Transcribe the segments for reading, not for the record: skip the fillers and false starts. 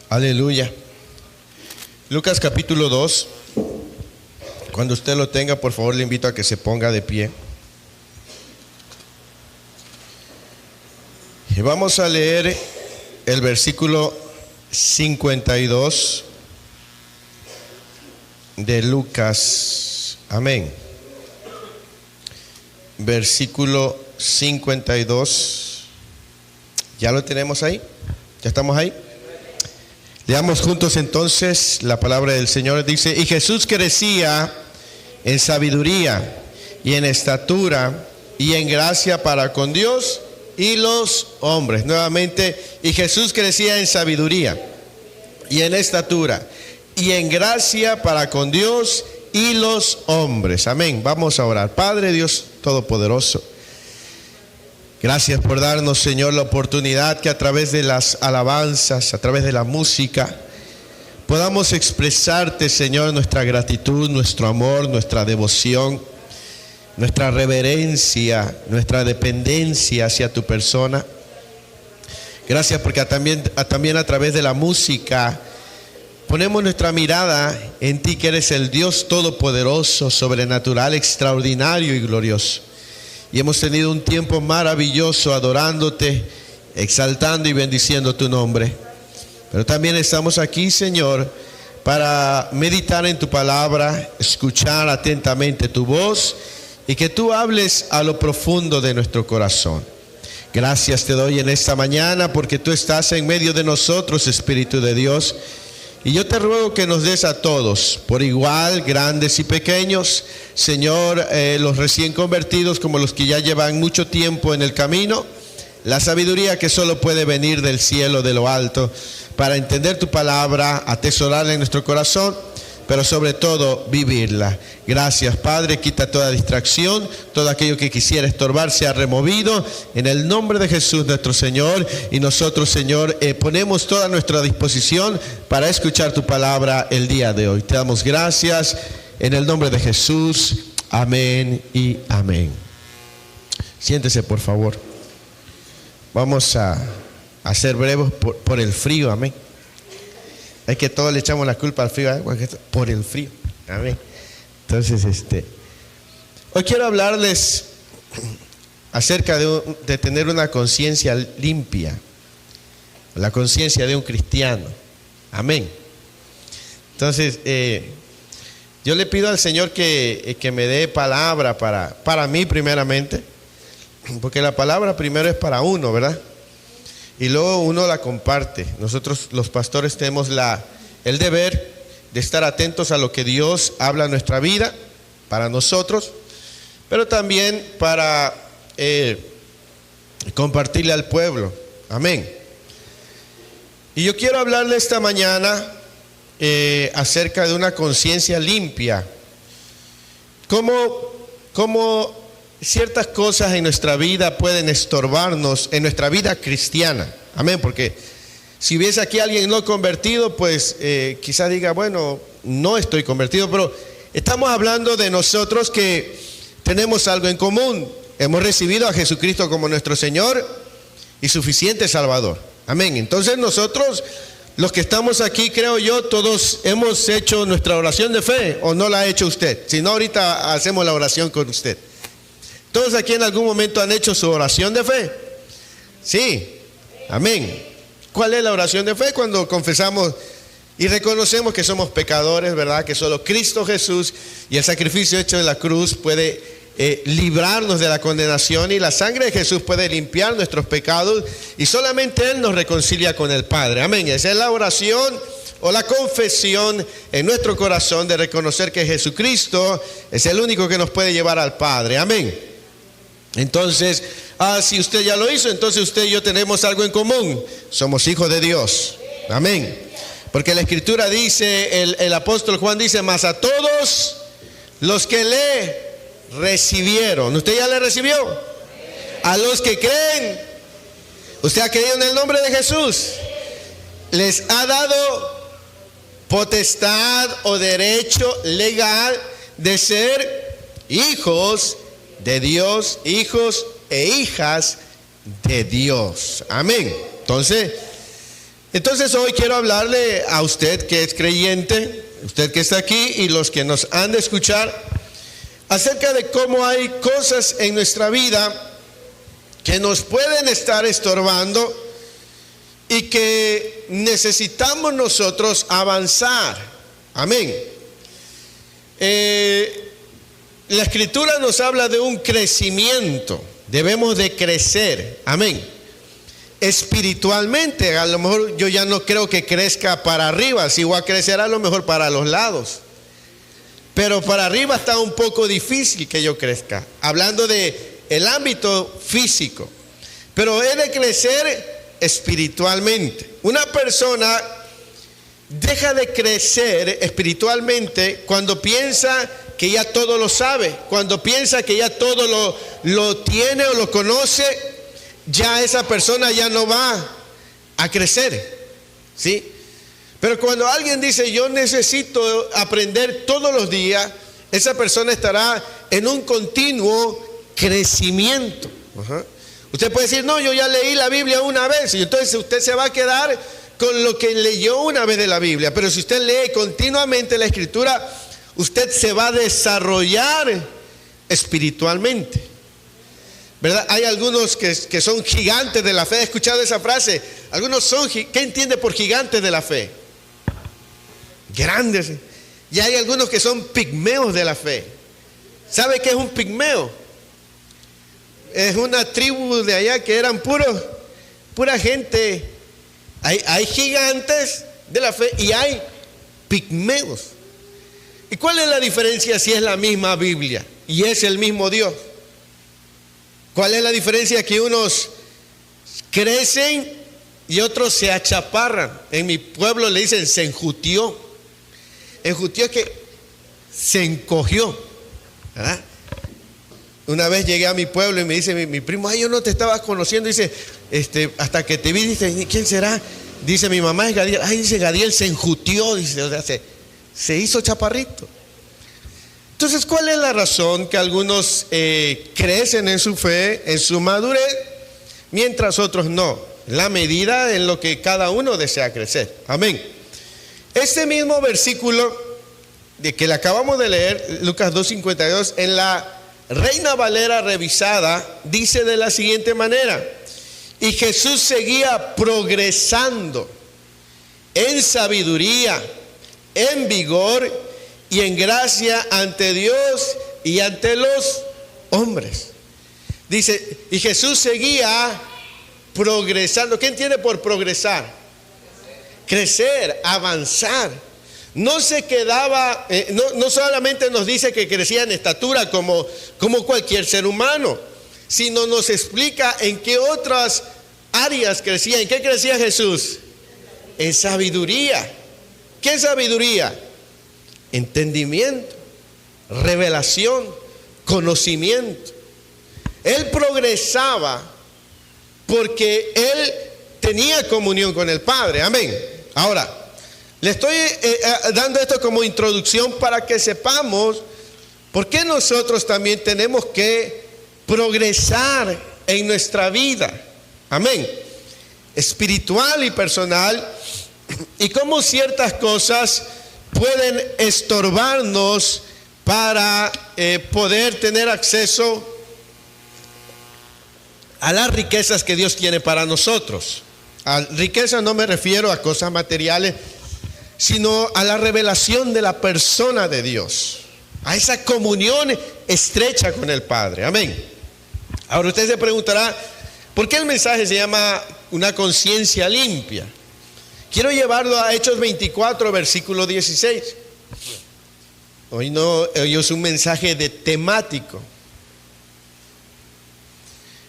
Aleluya. Lucas capítulo 2. Cuando usted lo tenga, por favor, le invito a que se ponga de pie. Y vamos a leer el versículo 52 de Lucas. Amén. Versículo 52. ¿Ya lo tenemos ahí? ¿Ya estamos ahí? Leamos juntos entonces la palabra del Señor. Dice: y Jesús crecía en sabiduría y en estatura y en gracia para con Dios y los hombres. Nuevamente, y Jesús crecía en sabiduría y en estatura y en gracia para con Dios y los hombres. Amén. Vamos a orar. Padre Dios Todopoderoso, gracias por darnos, Señor, la oportunidad que a través de las alabanzas, a través de la música, podamos expresarte, Señor, nuestra gratitud, nuestro amor, nuestra devoción, nuestra reverencia, nuestra dependencia hacia tu persona. Gracias porque también a través de la música ponemos nuestra mirada en ti, que eres el Dios todopoderoso, sobrenatural, extraordinario y glorioso. Y hemos tenido un tiempo maravilloso adorándote, exaltando y bendiciendo tu nombre. Pero también estamos aquí, Señor, para meditar en tu palabra, escuchar atentamente tu voz y que tú hables a lo profundo de nuestro corazón. Gracias te doy en esta mañana porque tú estás en medio de nosotros, Espíritu de Dios. Y yo te ruego que nos des a todos, por igual, grandes y pequeños, Señor, los recién convertidos como los que ya llevan mucho tiempo en el camino, la sabiduría que solo puede venir del cielo, de lo alto, para entender tu palabra, atesorarla en nuestro corazón, pero sobre todo vivirla. Gracias, Padre, quita toda distracción, todo aquello que quisiera estorbar sea removido en el nombre de Jesús nuestro Señor. Y nosotros, Señor, ponemos toda nuestra disposición para escuchar tu palabra el día de hoy. Te damos gracias en el nombre de Jesús. Amén y amén. Siéntese, por favor. Vamos a ser breves por el frío. Amén. Es que todos le echamos la culpa al frío, por el frío. Amén. Entonces, hoy quiero hablarles acerca de tener una conciencia limpia, la conciencia de un cristiano. Amén. Entonces, yo le pido al Señor que me dé palabra para mí primeramente, porque la palabra primero es para uno, ¿verdad? Y luego uno la comparte. Nosotros los pastores tenemos el deber de estar atentos a lo que Dios habla en nuestra vida, para nosotros, pero también para compartirle al pueblo. Amén. Y yo quiero hablarle esta mañana acerca de una conciencia limpia. Cómo ciertas cosas en nuestra vida pueden estorbarnos en nuestra vida cristiana. Amén, porque si hubiese aquí alguien no convertido, pues quizás diga, bueno, no estoy convertido, pero estamos hablando de nosotros que tenemos algo en común. Hemos recibido a Jesucristo como nuestro Señor y suficiente Salvador. Amén. Entonces nosotros, los que estamos aquí, creo yo, todos hemos hecho nuestra oración de fe, ¿o no la ha hecho usted? Si no, ahorita hacemos la oración con usted. ¿Todos aquí en algún momento han hecho su oración de fe? Sí. Amén. ¿Cuál es la oración de fe? Cuando confesamos y reconocemos que somos pecadores, ¿verdad? Que solo Cristo Jesús y el sacrificio hecho en la cruz puede librarnos de la condenación, y la sangre de Jesús puede limpiar nuestros pecados, y solamente Él nos reconcilia con el Padre. Amén. Esa es la oración o la confesión en nuestro corazón de reconocer que Jesucristo es el único que nos puede llevar al Padre. Amén. Entonces, si usted ya lo hizo, entonces usted y yo tenemos algo en común. Somos hijos de Dios. Amén. Porque la Escritura dice, el apóstol Juan dice, mas a todos los que le recibieron. ¿Usted ya le recibió? A los que creen. ¿Usted ha creído en el nombre de Jesús? Les ha dado potestad o derecho legal de ser hijos de Dios, hijos e hijas de Dios. Amén. Entonces, Entonces hoy quiero hablarle a usted que es creyente, usted que está aquí y los que nos han de escuchar, acerca de cómo hay cosas en nuestra vida que nos pueden estar estorbando y que necesitamos nosotros avanzar. Amén. La Escritura nos habla de un crecimiento. Debemos de crecer. Amén. Espiritualmente, a lo mejor yo ya no creo que crezca para arriba, si voy a crecer a lo mejor para los lados. Pero para arriba está un poco difícil que yo crezca, hablando de el ámbito físico. Pero he de crecer espiritualmente. Una persona deja de crecer espiritualmente cuando piensa que ya todo lo sabe, cuando piensa que ya todo lo tiene o lo conoce. Ya esa persona ya no va a crecer, ¿sí? Pero cuando alguien dice yo necesito aprender todos los días, esa persona estará en un continuo crecimiento. Usted puede decir, no, yo ya leí la Biblia una vez, y entonces usted se va a quedar con lo que leyó una vez de la Biblia. Pero si usted lee continuamente la Escritura, usted se va a desarrollar espiritualmente, ¿verdad? Hay algunos que son gigantes de la fe. ¿He escuchado esa frase? Algunos son, ¿qué entiende por gigantes de la fe? Grandes. Y hay algunos que son pigmeos de la fe. ¿Sabe qué es un pigmeo? Es una tribu de allá que eran pura gente. Hay gigantes de la fe y hay pigmeos. ¿Y cuál es la diferencia si es la misma Biblia y es el mismo Dios? ¿Cuál es la diferencia? Que unos crecen y otros se achaparran. En mi pueblo le dicen se enjutió. Enjutió es que se encogió, ¿verdad? Una vez llegué a mi pueblo y me dice mi primo, ay, yo no te estaba conociendo. Dice, hasta que te vi, dice, ¿quién será? Dice, mi mamá es Gadiel. Ay, dice, Gadiel se enjutió, dice, o sea, se hizo chaparrito. Entonces, ¿cuál es la razón que algunos crecen en su fe, en su madurez, mientras otros no? La medida en lo que cada uno desea crecer. Amén. Este mismo versículo de que le acabamos de leer, Lucas 2:52, en la Reina Valera revisada, dice de la siguiente manera: y Jesús seguía progresando en sabiduría, en vigor y en gracia ante Dios y ante los hombres. Dice, y Jesús seguía progresando. ¿Qué entiende por progresar? Crecer, avanzar. No se quedaba, no solamente nos dice que crecía en estatura como cualquier ser humano, sino nos explica en qué otras áreas crecía. ¿En qué crecía Jesús? En sabiduría. ¿Qué sabiduría? Entendimiento, revelación, conocimiento. Él progresaba porque él tenía comunión con el Padre. Amén. Ahora, le estoy dando esto como introducción para que sepamos por qué nosotros también tenemos que progresar en nuestra vida. Amén. Espiritual y personal, y cómo ciertas cosas pueden estorbarnos para poder tener acceso a las riquezas que Dios tiene para nosotros. A riquezas no me refiero a cosas materiales, sino a la revelación de la persona de Dios, a esa comunión estrecha con el Padre. Amén. Ahora usted se preguntará, ¿por qué el mensaje se llama una conciencia limpia? Quiero llevarlo a Hechos 24, versículo 16. Hoy es un mensaje de temático.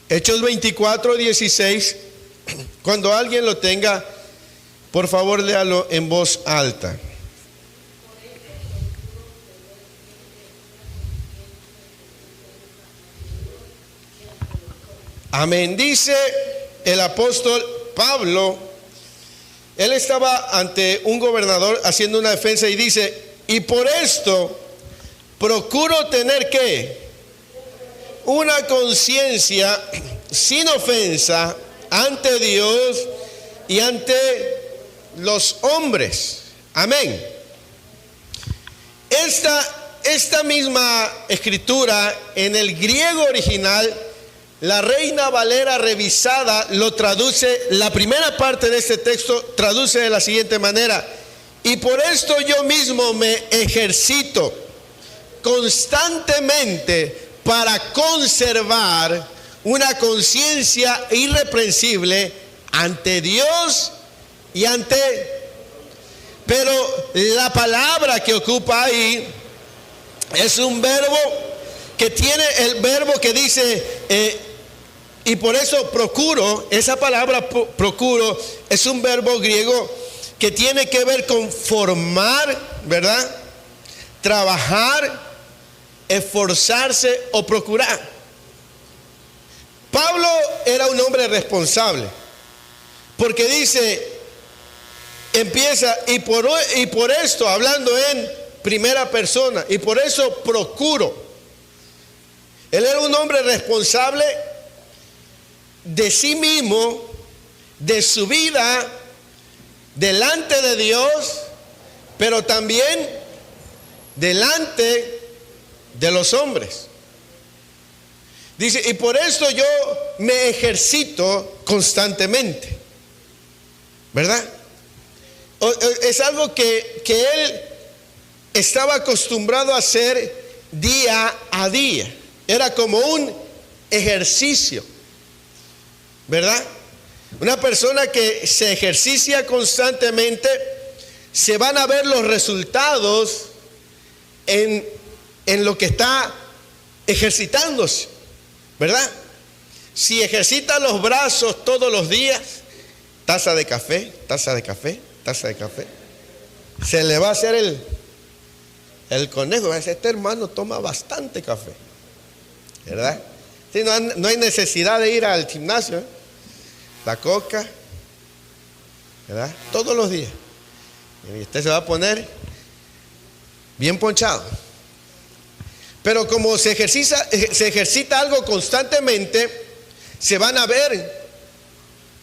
Hechos 24, 16. Cuando alguien lo tenga, por favor léalo en voz alta. Amén. Dice el apóstol Pablo. Él estaba ante un gobernador haciendo una defensa y dice, y por esto procuro tener ¿qué? Una conciencia sin ofensa ante Dios y ante los hombres. Amén. Esta misma escritura en el griego original, la Reina Valera revisada lo traduce, la primera parte de este texto traduce de la siguiente manera: y por esto yo mismo me ejercito constantemente para conservar una conciencia irreprensible ante Dios y ante... Pero la palabra que ocupa ahí es un verbo que tiene el verbo que dice, y por eso procuro, esa palabra procuro es un verbo griego que tiene que ver con formar, ¿verdad? Trabajar, esforzarse o procurar. Pablo era un hombre responsable, porque dice, empieza, y por esto, hablando en primera persona, y por eso procuro. Él era un hombre responsable de sí mismo, de su vida, delante de Dios, pero también delante de los hombres. Dice, y por esto yo me ejercito constantemente, ¿verdad? Es algo que él estaba acostumbrado a hacer día a día. Era como un ejercicio, ¿verdad? Una persona que se ejercicia constantemente, se van a ver los resultados en lo que está ejercitándose, ¿verdad? Si ejercita los brazos todos los días, taza de café, taza de café, taza de café, se le va a hacer el conejo. Este hermano toma bastante café, ¿verdad? Sí, no hay necesidad de ir al gimnasio, ¿eh? La coca, ¿verdad? Todos los días. Y usted se va a poner bien ponchado. Pero como se ejercita algo constantemente, se van a ver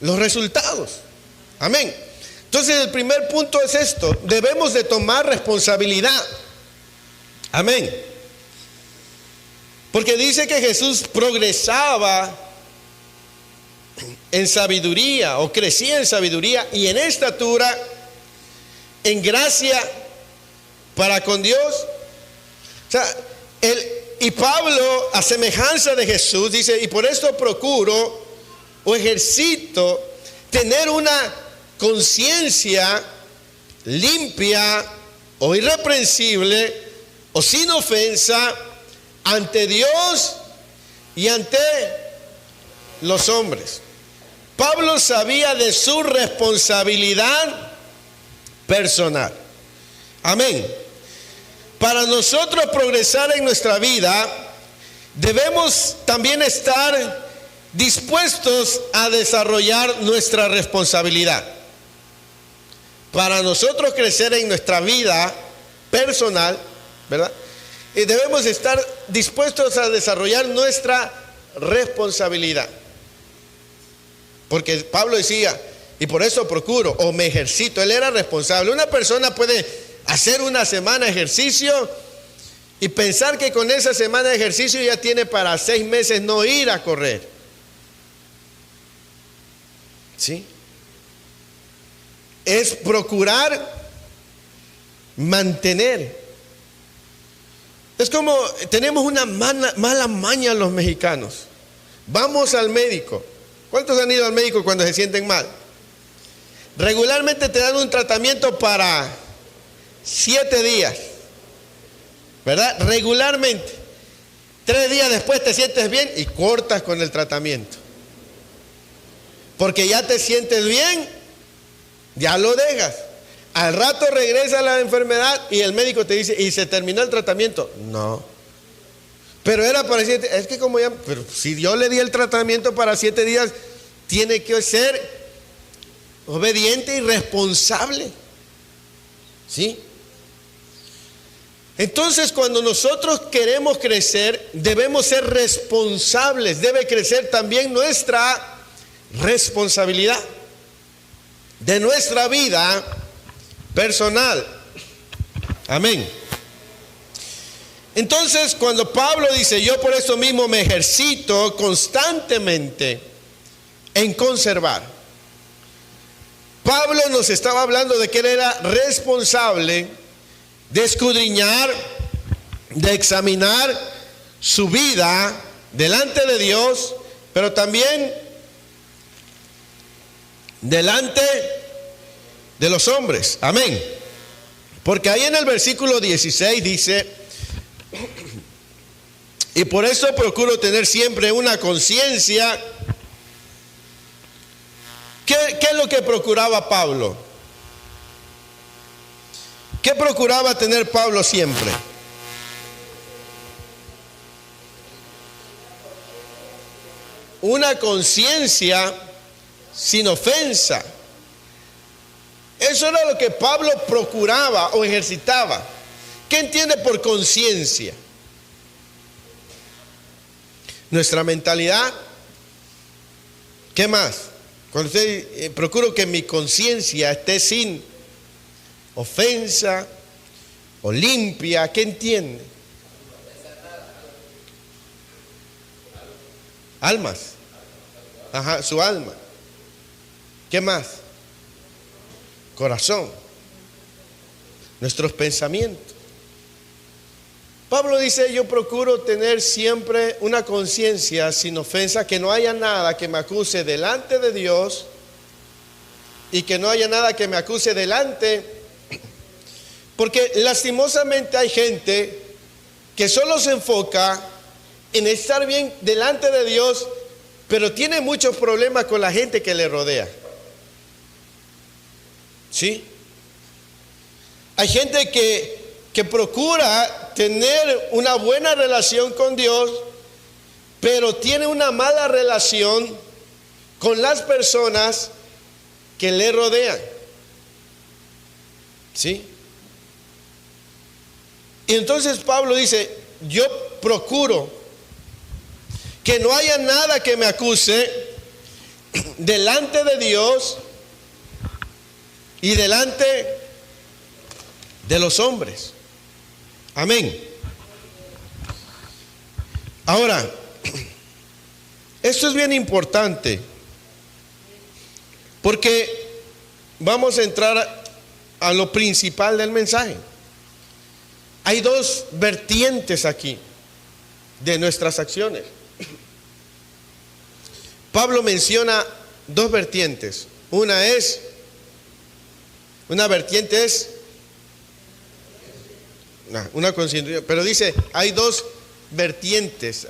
los resultados. Amén. Entonces el primer punto es esto: debemos de tomar responsabilidad. Amén. Porque dice que Jesús progresaba en sabiduría, o crecía en sabiduría y en estatura, en gracia para con Dios. O sea, y Pablo, a semejanza de Jesús, dice, y por esto procuro o ejercito tener una conciencia limpia o irreprensible o sin ofensa ante Dios y ante los hombres. Pablo sabía de su responsabilidad personal. Amén. Para nosotros progresar en nuestra vida, debemos también estar dispuestos a desarrollar nuestra responsabilidad. Para nosotros crecer en nuestra vida personal, ¿verdad? Y debemos estar dispuestos a desarrollar nuestra responsabilidad. Porque Pablo decía, y por eso procuro o me ejercito. Él era responsable. Una persona puede hacer una semana de ejercicio y pensar que con esa semana de ejercicio ya tiene para 6 meses no ir a correr. ¿Sí? Es procurar mantener. Es como tenemos una mala maña los mexicanos. Vamos al médico. ¿Cuántos han ido al médico cuando se sienten mal? Regularmente te dan un tratamiento para 7 días, ¿verdad? Regularmente. 3 días después te sientes bien y cortas con el tratamiento. Porque ya te sientes bien, ya lo dejas. Al rato regresa la enfermedad y el médico te dice, ¿y se terminó el tratamiento? No. Pero era para decirte, es que como ya, pero si yo le di el tratamiento para 7 días, tiene que ser obediente y responsable. ¿Sí? Entonces, cuando nosotros queremos crecer, debemos ser responsables. Debe crecer también nuestra responsabilidad. de nuestra vida personal. Amén. Entonces, cuando Pablo dice, yo por eso mismo me ejercito constantemente en conservar, Pablo nos estaba hablando de que él era responsable de escudriñar, de examinar su vida delante de Dios, pero también delante de los hombres. Amén. Porque ahí en el versículo 16 dice, y por eso procuro tener siempre una conciencia. ¿Qué es lo que procuraba Pablo? ¿Qué procuraba tener Pablo siempre? Una conciencia sin ofensa. Eso era lo que Pablo procuraba o ejercitaba. ¿Qué entiende por conciencia? Nuestra mentalidad. ¿Qué más? Cuando usted procuro que mi conciencia esté sin ofensa o limpia, ¿qué entiende? Almas. Ajá, su alma. ¿Qué más? Corazón. Nuestros pensamientos. Pablo dice, yo procuro tener siempre una conciencia sin ofensa, que no haya nada que me acuse delante de Dios y que no haya nada que me acuse delante, porque lastimosamente hay gente que solo se enfoca en estar bien delante de Dios, pero tiene muchos problemas con la gente que le rodea. ¿Sí? Hay gente que procura tener una buena relación con Dios, pero tiene una mala relación con las personas que le rodean. ¿Sí? Y entonces Pablo dice, yo procuro que no haya nada que me acuse delante de Dios y delante de los hombres. Amén. Ahora, esto es bien importante, porque vamos a entrar a lo principal del mensaje. Hay dos vertientes aquí de nuestras acciones. Pablo menciona dos vertientes. Una vertiente es una conciencia, pero dice, hay dos vertientes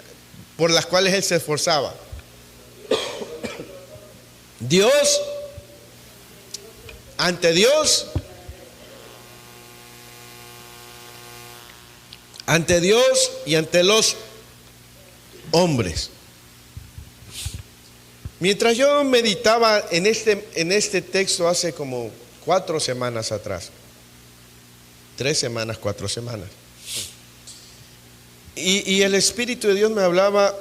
por las cuales él se esforzaba. Dios, ante Dios y ante los hombres. Mientras yo meditaba en este texto hace como 4 semanas atrás, 3 semanas, 4 semanas, y el Espíritu de Dios me hablaba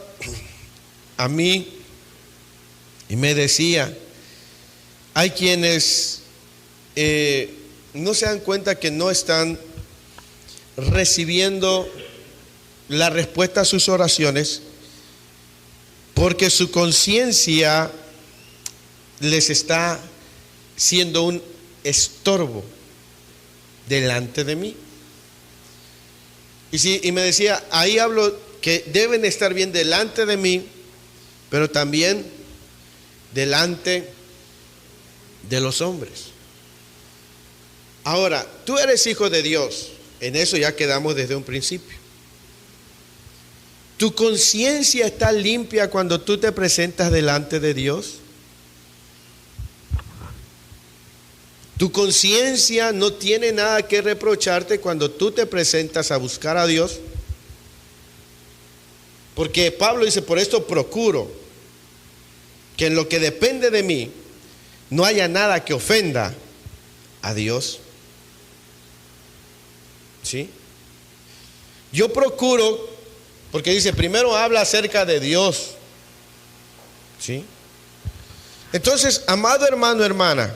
a mí y me decía, hay quienes no se dan cuenta que no están recibiendo la respuesta a sus oraciones porque su conciencia les está siendo un estorbo delante de mí. Y me decía, ahí hablo que deben estar bien delante de mí, pero también delante de los hombres. Ahora, tú eres hijo de Dios, en eso ya quedamos desde un principio. ¿Tu conciencia está limpia cuando tú te presentas delante de Dios? ¿Tu conciencia no tiene nada que reprocharte cuando tú te presentas a buscar a Dios? Porque Pablo dice, por esto procuro que en lo que depende de mí no haya nada que ofenda a Dios. ¿Sí? Yo procuro, porque dice, primero habla acerca de Dios. ¿Sí? Entonces, amado hermano, hermana,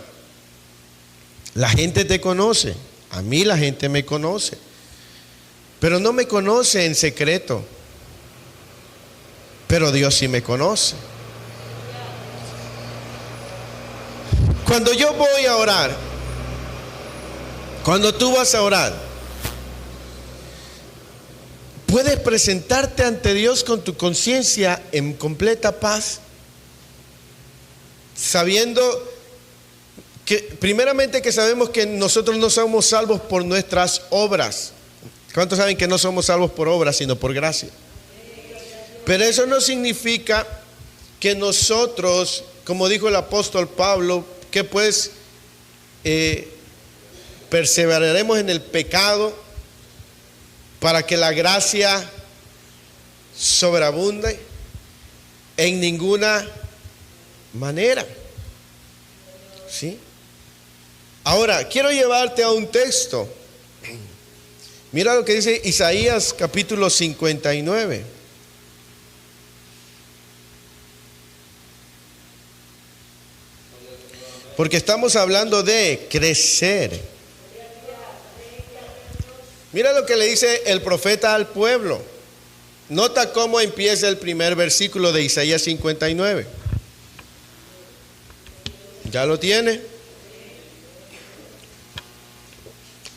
La gente te conoce, a mí la gente me conoce, pero no me conoce en secreto, pero Dios sí me conoce. Cuando yo voy a orar, cuando tú vas a orar, puedes presentarte ante Dios con tu conciencia en completa paz, sabiendo que, primeramente, que sabemos que nosotros no somos salvos por nuestras obras. ¿Cuántos saben que no somos salvos por obras, sino por gracia? Pero eso no significa que nosotros, como dijo el apóstol Pablo, que pues perseveraremos en el pecado para que la gracia sobreabunde. En ninguna manera. ¿Sí? Ahora, quiero llevarte a un texto. Mira lo que dice Isaías capítulo 59. Porque estamos hablando de crecer. Mira lo que le dice el profeta al pueblo. Nota cómo empieza el primer versículo de Isaías 59. ¿Ya lo tiene?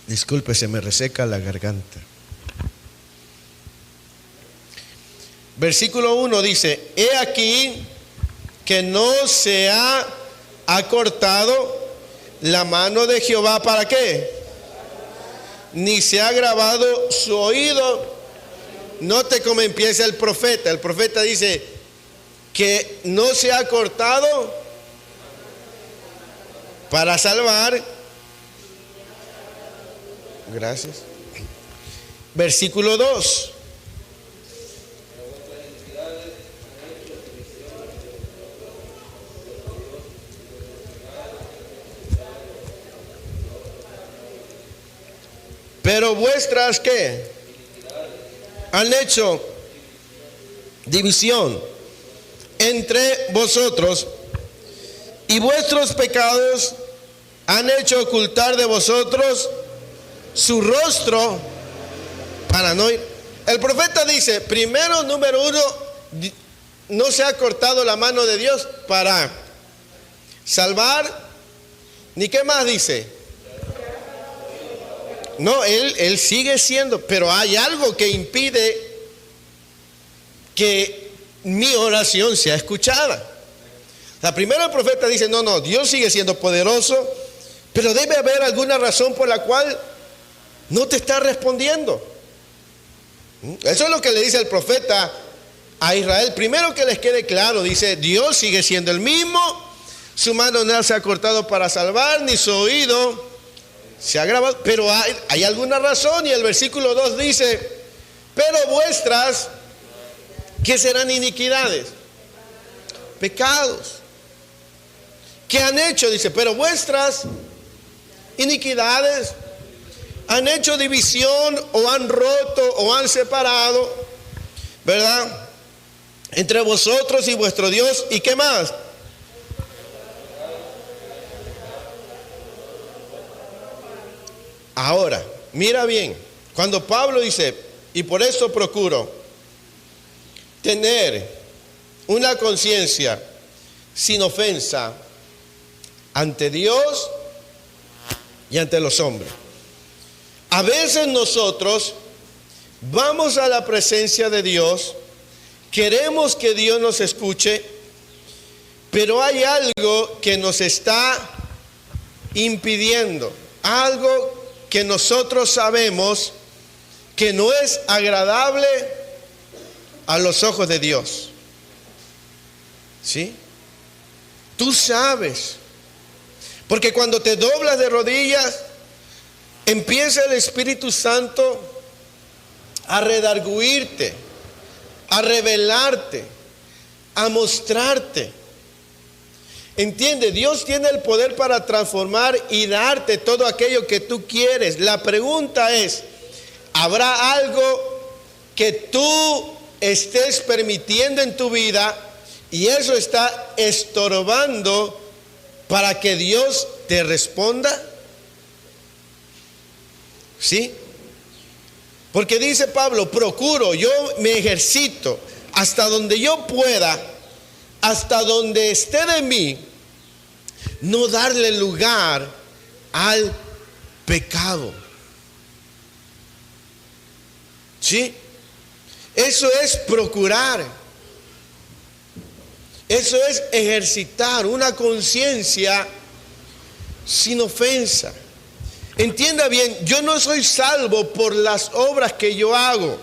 Disculpe, se me reseca la garganta. Versículo 1 dice: he aquí que no se ha acortado la mano de Jehová, ¿para qué? Ni se ha agravado su oído. Note cómo empieza el profeta. El profeta dice que no se ha cortado para salvar. Gracias. Versículo 2. Pero vuestras, ¿qué? Han hecho división entre vosotros, y vuestros pecados han hecho ocultar de vosotros su rostro para no ir. El profeta dice, primero, número 1, no se ha cortado la mano de Dios para salvar, ni qué más dice. No, él sigue siendo, pero hay algo que impide que mi oración sea escuchada. La primera, el profeta dice, no, Dios sigue siendo poderoso, pero debe haber alguna razón por la cual no te está respondiendo. Eso es lo que le dice el profeta a Israel. Primero, que les quede claro, dice, Dios sigue siendo el mismo, su mano no se ha cortado para salvar, ni su oído se ha agravado, pero hay alguna razón. Y el versículo 2 dice, pero vuestras, ¿qué serán iniquidades? Pecados. ¿Qué han hecho? Dice, pero vuestras iniquidades han hecho división, o han roto, o han separado, ¿verdad? Entre vosotros y vuestro Dios. ¿Y qué más? Ahora, mira bien, cuando Pablo dice, y por eso procuro tener una conciencia sin ofensa ante Dios y ante los hombres. A veces nosotros vamos a la presencia de Dios, queremos que Dios nos escuche, pero hay algo que nos está impidiendo, algo que nosotros sabemos que no es agradable a los ojos de Dios. ¿Sí? Tú sabes. Porque cuando te doblas de rodillas, empieza el Espíritu Santo a redarguirte, a revelarte, a mostrarte. Entiende, Dios tiene el poder para transformar y darte todo aquello que tú quieres. La pregunta es, ¿habrá algo que tú estés permitiendo en tu vida y eso está estorbando para que Dios te responda? ¿Sí? Porque dice Pablo, procuro, yo me ejercito hasta donde yo pueda, hasta donde esté de mí, no darle lugar al pecado. ¿Sí? Eso es procurar. Eso es ejercitar una conciencia sin ofensa. Entienda bien, yo no soy salvo por las obras que yo hago,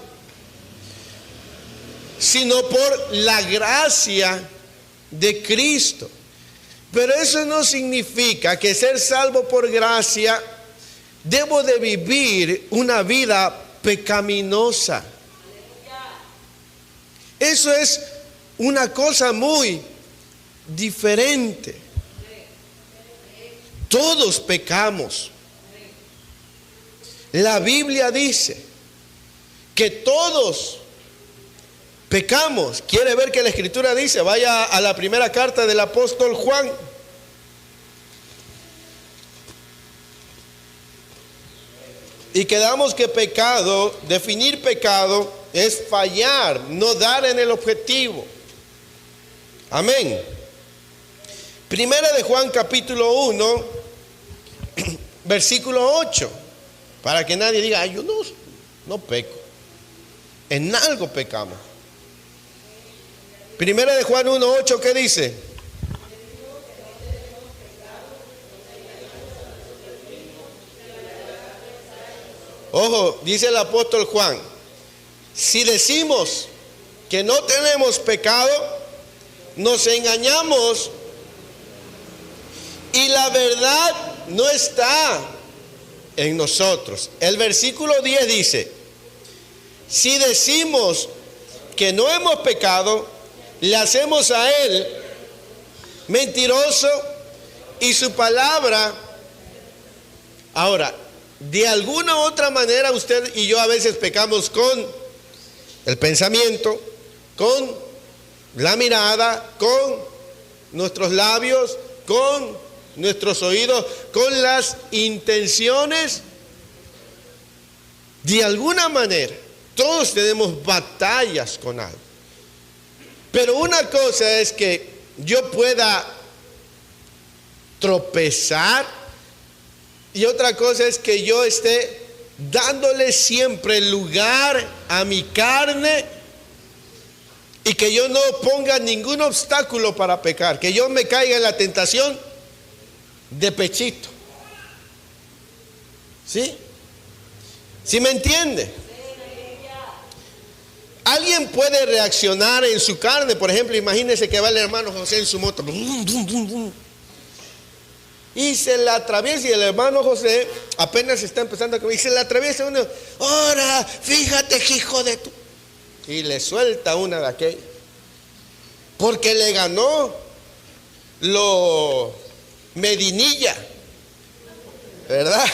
sino por la gracia de Cristo. Pero eso no significa que ser salvo por gracia debo de vivir una vida pecaminosa. Eso es una cosa muy diferente. Todos pecamos. La Biblia dice que todos pecamos. ¿Quiere ver que la Escritura dice? Vaya a la primera carta del apóstol Juan. Y quedamos que pecado, definir pecado, es fallar, no dar en el objetivo. Amén. Primera de Juan capítulo 1, versículo 8. Para que nadie diga, ay, yo no peco. En algo pecamos. Primera de Juan 1, 8, ¿qué dice? Ojo, dice el apóstol Juan, si decimos que no tenemos pecado, nos engañamos y la verdad no está en nosotros. El versículo 10 dice, si decimos que no hemos pecado, le hacemos a Él mentiroso y su palabra. Ahora, de alguna u otra manera usted y yo a veces pecamos con el pensamiento, con la mirada, con nuestros labios, con nuestros oídos, con las intenciones. De alguna manera, todos tenemos batallas con algo. Pero una cosa es que yo pueda tropezar y otra cosa es que yo esté dándole siempre lugar a mi carne y que yo no ponga ningún obstáculo para pecar, que yo me caiga en la tentación de pechito. ¿Sí? ¿Sí me entiende? Alguien puede reaccionar en su carne. Por ejemplo, imagínese que va el hermano José en su moto y se la atraviesa, y el hermano José apenas está empezando a caminar y se la atraviesa uno. Ahora, fíjate, hijo de tu... Y le suelta una de aquellas, porque le ganó lo medinilla, ¿verdad?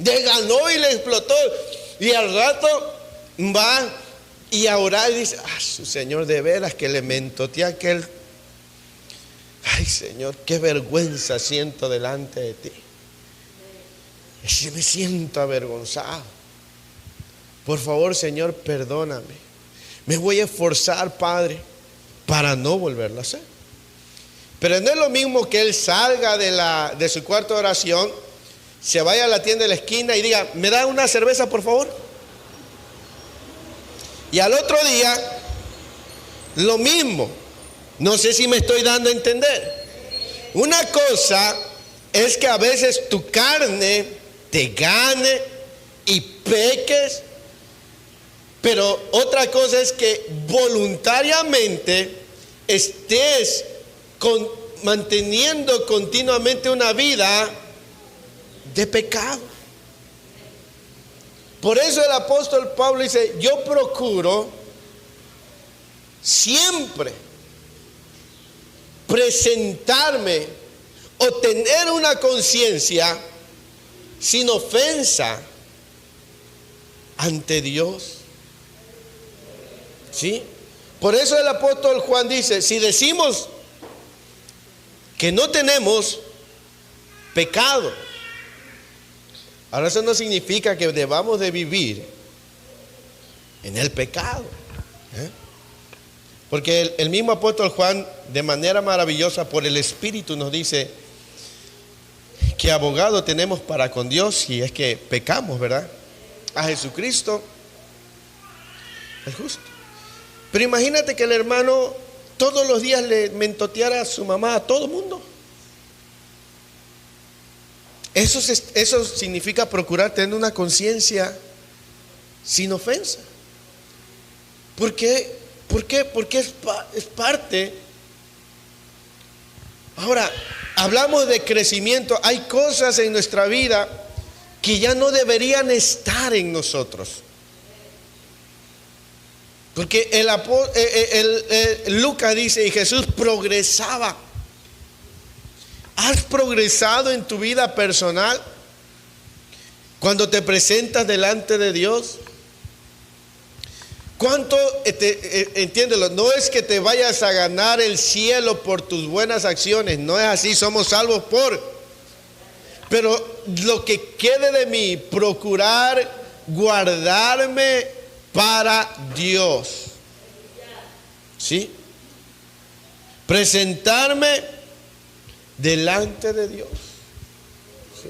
Le ganó y le explotó. Y al rato va y a orar y dice, su Señor, de veras que le mentoteé aquel. Ay, Señor, qué vergüenza siento delante de ti. Me siento avergonzado. Por favor, Señor, perdóname. Me voy a esforzar, Padre, para no volverlo a hacer. Pero no es lo mismo que él salga de su cuarto de oración, se vaya a la tienda de la esquina y diga, ¿me da una cerveza, por favor? Y al otro día, lo mismo. No sé si me estoy dando a entender. Una cosa es que a veces tu carne te gane y peques, pero otra cosa es que voluntariamente estés manteniendo continuamente una vida de pecado. Por eso el apóstol Pablo dice, yo procuro siempre presentarme o tener una conciencia sin ofensa ante Dios. ¿Sí? Por eso el apóstol Juan dice, si decimos que no tenemos pecado, Ahora eso no significa que debamos de vivir en el pecado, ¿eh? Porque el mismo apóstol Juan, de manera maravillosa, por el Espíritu nos dice que abogado tenemos para con Dios si es que pecamos, ¿verdad? A Jesucristo, el justo. Pero imagínate que el hermano todos los días le mentoteara a su mamá, a todo el mundo. Eso significa procurar tener una conciencia sin ofensa. ¿Por qué? Porque es parte. Ahora, hablamos de crecimiento. Hay cosas en nuestra vida que ya no deberían estar en nosotros. Porque Lucas dice, y Jesús progresaba. ¿Has progresado en tu vida personal? Cuando te presentas delante de Dios. ¿Cuánto, entiéndelo, no es que te vayas a ganar el cielo por tus buenas acciones, no es así, somos salvos pero lo que quede de mí, procurar guardarme para Dios, ¿sí? Presentarme delante de Dios, ¿sí?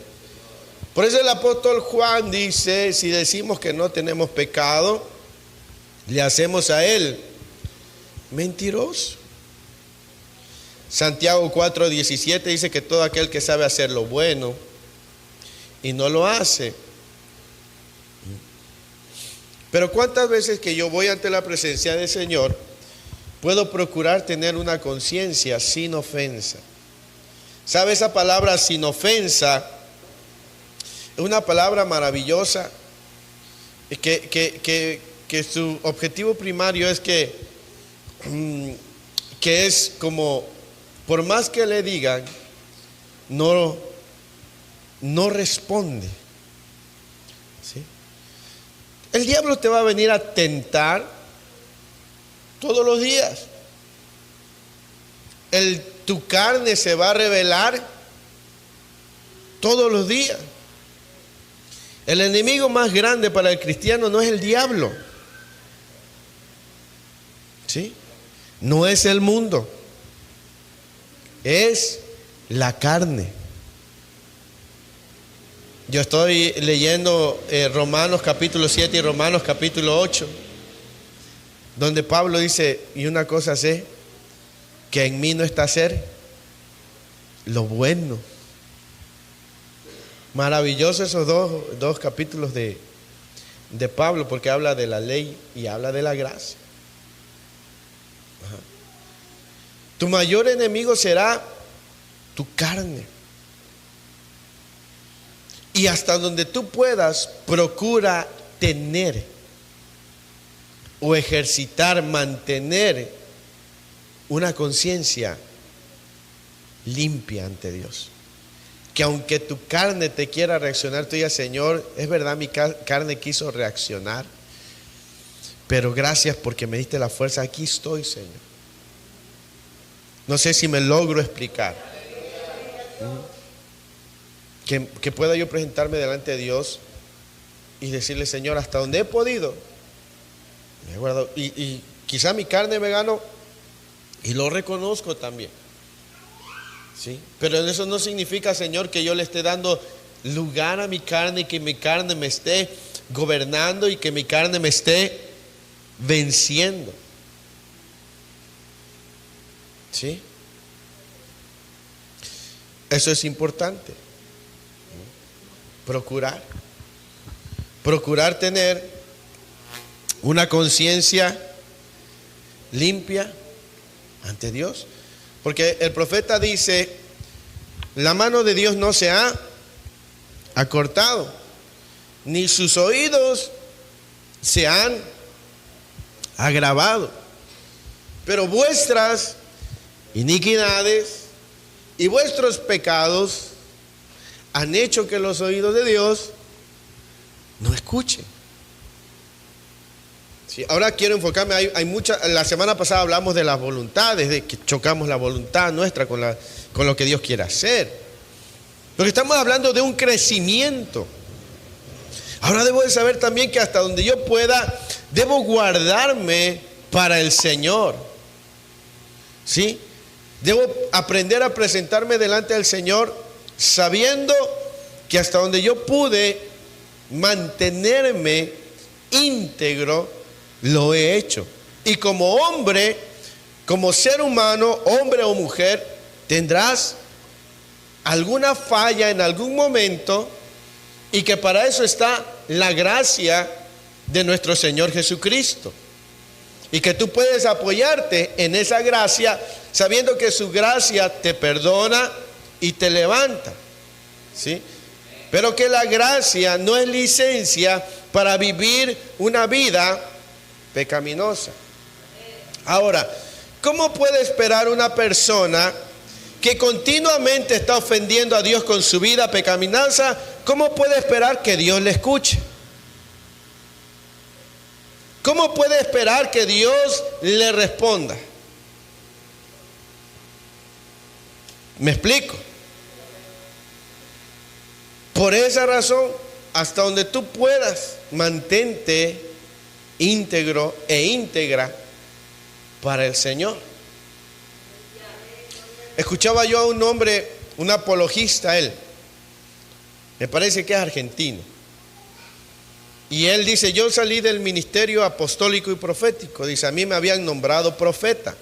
Por eso el apóstol Juan dice, si decimos que no tenemos pecado, le hacemos a él mentiroso. Santiago 4:17 dice que todo aquel que sabe hacer lo bueno y no lo hace. Pero cuántas veces que yo voy ante la presencia del Señor puedo procurar tener una conciencia sin ofensa. ¿Sabe esa palabra sin ofensa? Es una palabra maravillosa que su objetivo primario es que es como, por más que le digan, no responde, ¿sí? El diablo te va a venir a tentar todos los días. Tu carne se va a revelar todos los días. El enemigo más grande para el cristiano no es el diablo, ¿sí? No es el mundo, es la carne. Yo estoy leyendo Romanos capítulo 7 y Romanos capítulo 8, donde Pablo dice, y una cosa sé, que en mí no está hacer lo bueno. Maravilloso esos dos capítulos de Pablo, porque habla de la ley y habla de la gracia. Ajá. Tu mayor enemigo será tu carne. Y hasta donde tú puedas, procura tener o ejercitar, mantener una conciencia limpia ante Dios. Que aunque tu carne te quiera reaccionar, tú digas, Señor, es verdad, mi carne quiso reaccionar, pero gracias porque me diste la fuerza, aquí estoy, Señor. No sé si me logro explicar. Que pueda yo presentarme delante de Dios y decirle, Señor, hasta donde he podido, me he guardado, y quizá mi carne me ganó, y lo reconozco también. ¿Sí? Pero eso no significa, Señor, que yo le esté dando lugar a mi carne y que mi carne me esté gobernando y que mi carne me esté venciendo. ¿Sí? Eso es importante. Procurar tener una conciencia limpia ante Dios. Porque el profeta dice, la mano de Dios no se ha acortado, ni sus oídos se han agravado. Pero vuestras iniquidades y vuestros pecados han hecho que los oídos de Dios no escuchen. Sí, ahora quiero enfocarme, la semana pasada hablamos de las voluntades, de que chocamos la voluntad nuestra con lo que Dios quiere hacer. Porque estamos hablando de un crecimiento. Ahora debo de saber también que hasta donde yo pueda, debo guardarme para el Señor. ¿Sí? Debo aprender a presentarme delante del Señor sabiendo que hasta donde yo pude mantenerme íntegro, lo he hecho. Y como hombre, como ser humano, hombre o mujer, tendrás alguna falla en algún momento, y que para eso está la gracia de nuestro Señor Jesucristo. Y que tú puedes apoyarte en esa gracia sabiendo que su gracia te perdona y te levanta. ¿Sí? Pero que la gracia no es licencia para vivir una vida pecaminosa. Ahora, ¿cómo puede esperar una persona que continuamente está ofendiendo a Dios con su vida pecaminosa? ¿Cómo puede esperar que Dios le escuche? ¿Cómo puede esperar que Dios le responda? ¿Me explico? Por esa razón, hasta donde tú puedas, mantente íntegro e íntegra para el Señor. Escuchaba yo a un hombre, un apologista, él, me parece que es argentino, y él dice: yo salí del ministerio apostólico y profético, dice, a mí me habían nombrado profeta,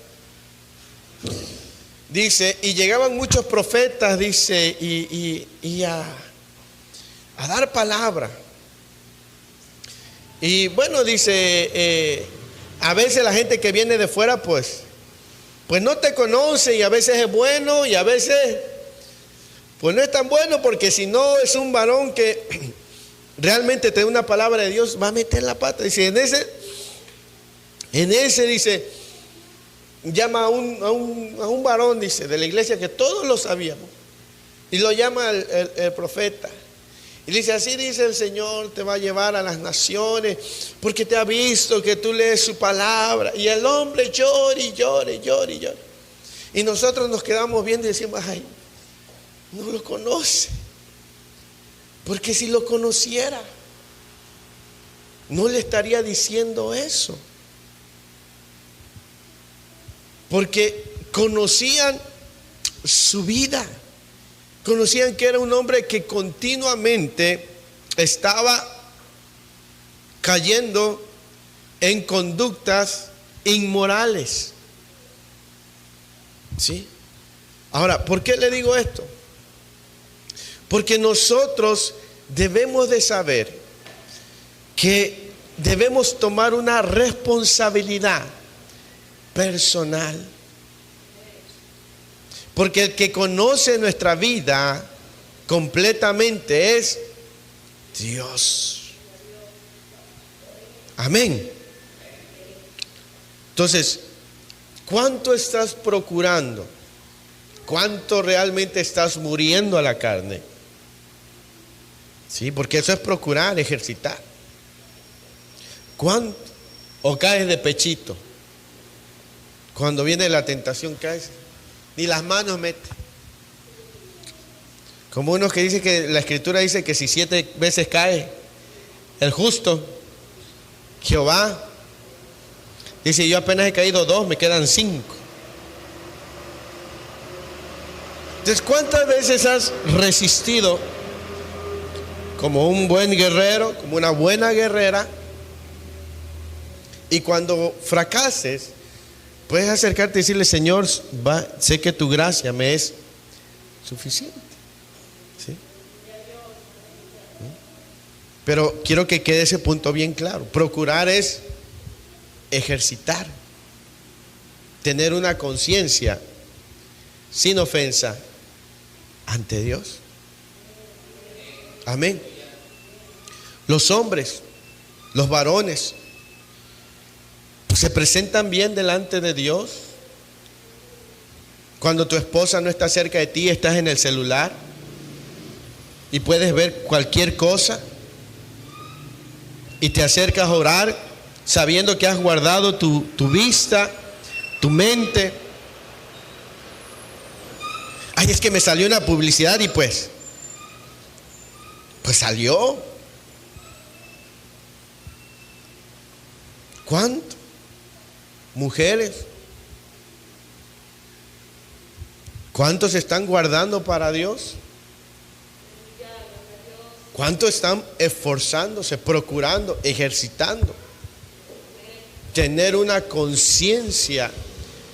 dice, y llegaban muchos profetas, dice, y a dar palabra, y bueno, dice, a veces la gente que viene de fuera pues no te conoce, y a veces es bueno y a veces pues no es tan bueno, porque si no es un varón que realmente te da una palabra de Dios, va a meter la pata. Dice, en ese dice, llama a un varón, dice, de la iglesia, que todos lo sabíamos, y lo llama el profeta, y dice: así dice el Señor, te va a llevar a las naciones, porque te ha visto que tú lees su palabra. Y el hombre llora y llora y llora y llora, y nosotros nos quedamos viendo y decimos: ay, no lo conoce. Porque si lo conociera, no le estaría diciendo eso. Porque conocían su vida, conocían que era un hombre que continuamente estaba cayendo en conductas inmorales. ¿Sí? Ahora, ¿por qué le digo esto? Porque nosotros debemos de saber que debemos tomar una responsabilidad personal. Porque el que conoce nuestra vida completamente es Dios. Amén. Entonces, ¿cuánto estás procurando? ¿Cuánto realmente estás muriendo a la carne? Sí, porque eso es procurar, ejercitar. ¿Cuánto? O caes de pechito. Cuando viene la tentación caes, ni las manos mete. Como unos que dicen que la Escritura dice que si 7 veces cae el justo, Jehová dice: yo apenas he caído 2, me quedan 5. Entonces, ¿cuántas veces has resistido como un buen guerrero, como una buena guerrera? Y cuando fracases, puedes acercarte y decirle: Señor, sé que tu gracia me es suficiente. ¿Sí? Pero quiero que quede ese punto bien claro. Procurar es ejercitar, tener una conciencia sin ofensa ante Dios. Amén. Los hombres, los varones, se presentan bien delante de Dios. Cuando tu esposa no está cerca de ti, estás en el celular y puedes ver cualquier cosa y te acercas a orar sabiendo que has guardado tu vista, tu mente. Ay, es que me salió una publicidad y pues salió. ¿Cuánto? Mujeres, ¿cuántos están guardando para Dios? ¿Cuántos están esforzándose, procurando, ejercitando? Tener una conciencia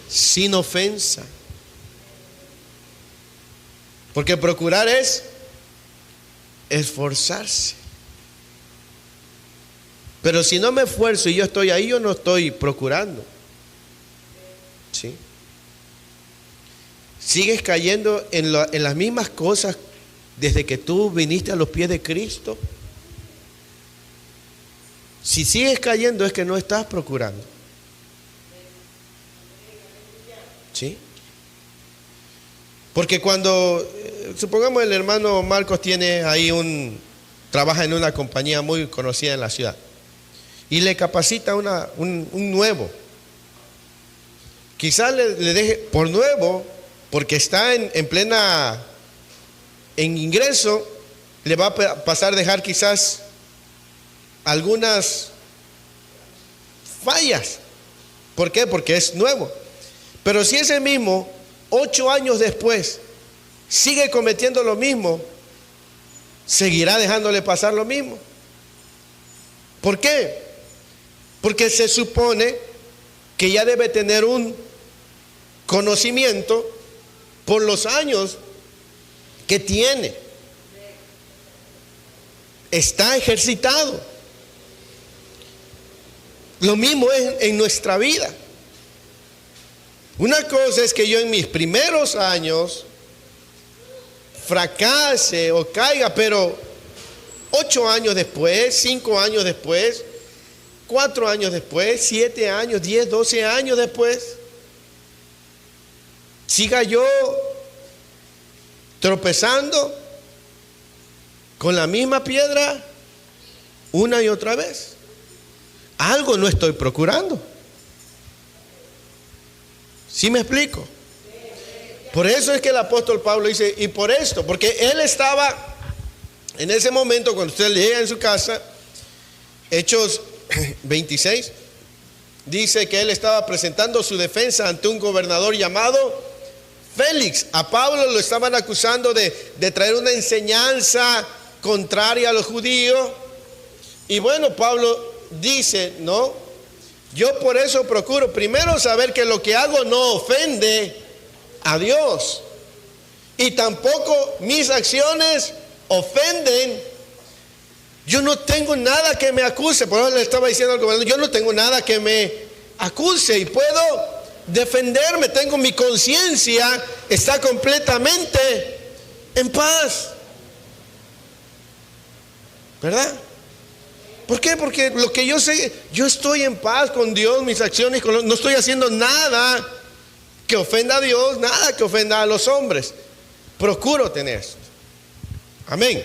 sin ofensa. Porque procurar es esforzarse. Pero si no me esfuerzo y yo estoy ahí, yo no estoy procurando. ¿Sí? Sigues cayendo en las mismas cosas desde que tú viniste a los pies de Cristo. Si sigues cayendo es que no estás procurando. ¿Sí? Porque cuando, supongamos el hermano Marcos tiene ahí trabaja en una compañía muy conocida en la ciudad y le capacita un nuevo. Quizás le deje por nuevo, porque está en ingreso, le va a pasar a dejar quizás algunas fallas. ¿Por qué? Porque es nuevo. Pero si ese mismo 8 años después sigue cometiendo lo mismo, seguirá dejándole pasar lo mismo. ¿Por qué? Porque se supone que ya debe tener un conocimiento por los años que tiene. Está ejercitado. Lo mismo es en nuestra vida. Una cosa es que yo en mis primeros años fracase o caiga, pero 8 años después, 5 años después, 4 años después, 7 años, 10, 12 años después, siga yo tropezando con la misma piedra una y otra vez. Algo no estoy procurando. ¿Sí me explico? Por eso es que el apóstol Pablo dice, y por esto, porque él estaba en ese momento, cuando usted llega en su casa, Hechos 26, dice que él estaba presentando su defensa ante un gobernador llamado Félix. A Pablo lo estaban acusando de traer una enseñanza contraria a los judíos. Y bueno, Pablo dice, no, yo por eso procuro primero saber que lo que hago no ofende a Dios, y tampoco mis acciones ofenden. Yo no tengo nada que me acuse. Por eso le estaba diciendo al gobernador, yo no tengo nada que me acuse y puedo defenderme. Tengo mi conciencia, está completamente en paz. ¿Verdad? ¿Por qué? Porque lo que yo sé, yo estoy en paz con Dios, mis acciones, no estoy haciendo nada que ofenda a Dios, nada que ofenda a los hombres. Procuro tener esto. Amén.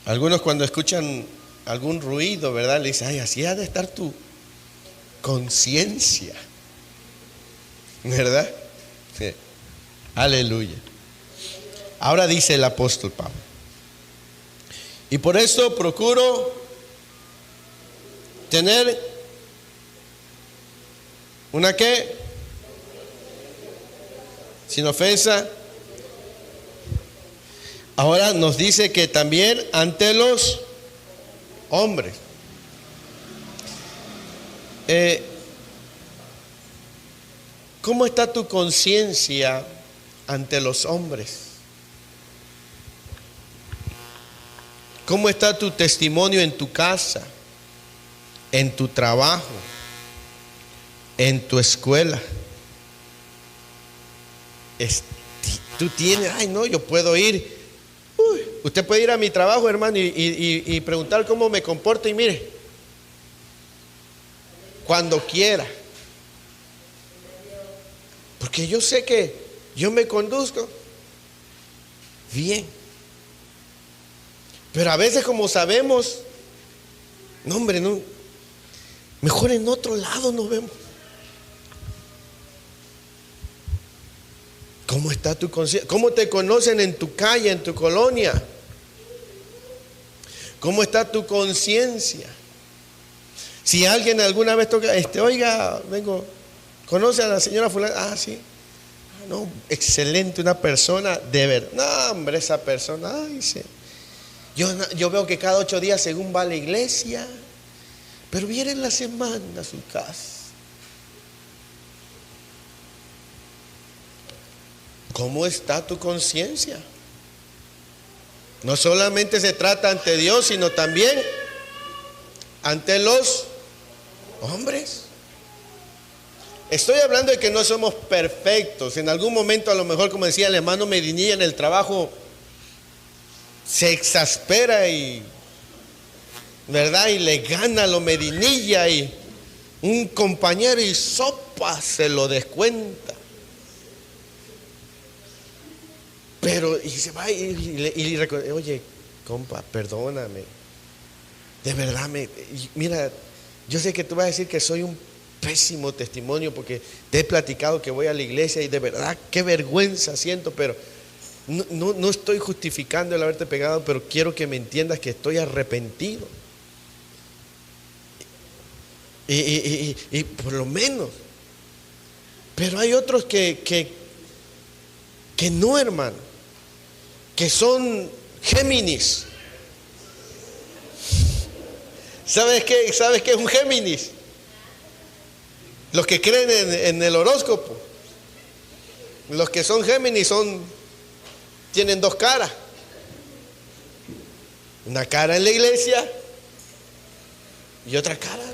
Algunos cuando escuchan algún ruido, ¿verdad? Le dicen, ay, así ha de estar tu conciencia, ¿verdad? Sí. Aleluya. Ahora dice el apóstol Pablo, y por esto procuro tener una ¿qué? Sin ofensa. Ahora nos dice que también ante los hombres. ¿Cómo está tu conciencia ante los hombres? ¿Cómo está tu testimonio en tu casa, en tu trabajo, en tu escuela? Tú tienes, ay no, yo puedo ir. Usted puede ir a mi trabajo, hermano, y preguntar cómo me comporto, y mire, cuando quiera. Porque yo sé que yo me conduzco bien. Pero a veces, como sabemos, no hombre, no, mejor en otro lado nos vemos. ¿Cómo está tu conciencia? ¿Cómo te conocen en tu calle, en tu colonia? ¿Cómo está tu conciencia? Si alguien alguna vez toca, oiga, vengo, ¿conoce a la señora fulana? Ah, sí. No, excelente, una persona de verdad. No, hombre, esa persona, ay, sí. Yo veo que cada 8 días según va a la iglesia, pero viene en la semana a su casa. ¿Cómo está tu conciencia? No solamente se trata ante Dios, sino también ante los hombres. Estoy hablando de que no somos perfectos. En algún momento, a lo mejor, como decía el hermano Medinilla, en el trabajo se exaspera y, ¿verdad? Y le gana lo Medinilla y un compañero y sopa se lo descuenta. Pero, y se va y recuerda, oye, compa, perdóname. De verdad, mira, yo sé que tú vas a decir que soy un pésimo testimonio porque te he platicado que voy a la iglesia y de verdad, qué vergüenza siento, pero no estoy justificando el haberte pegado, pero quiero que me entiendas que estoy arrepentido. Y por lo menos. Pero hay otros que no, hermano, que son Géminis. ¿Sabes qué es un Géminis? Los que creen en el horóscopo. Los que son Géminis tienen 2 caras. Una cara en la iglesia y otra cara.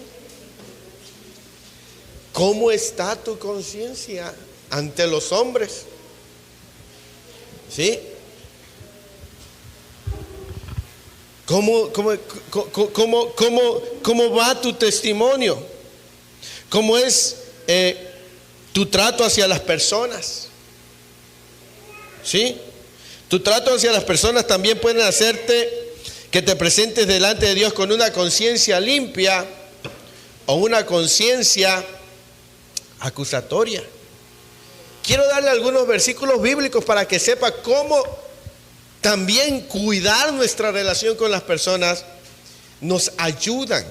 ¿Cómo está tu conciencia ante los hombres? ¿Sí? ¿Cómo va tu testimonio? ¿Cómo es tu trato hacia las personas? ¿Sí? Tu trato hacia las personas también puede hacerte que te presentes delante de Dios con una conciencia limpia o una conciencia acusatoria. Quiero darle algunos versículos bíblicos para que sepa cómo también cuidar nuestra relación con las personas nos ayudan.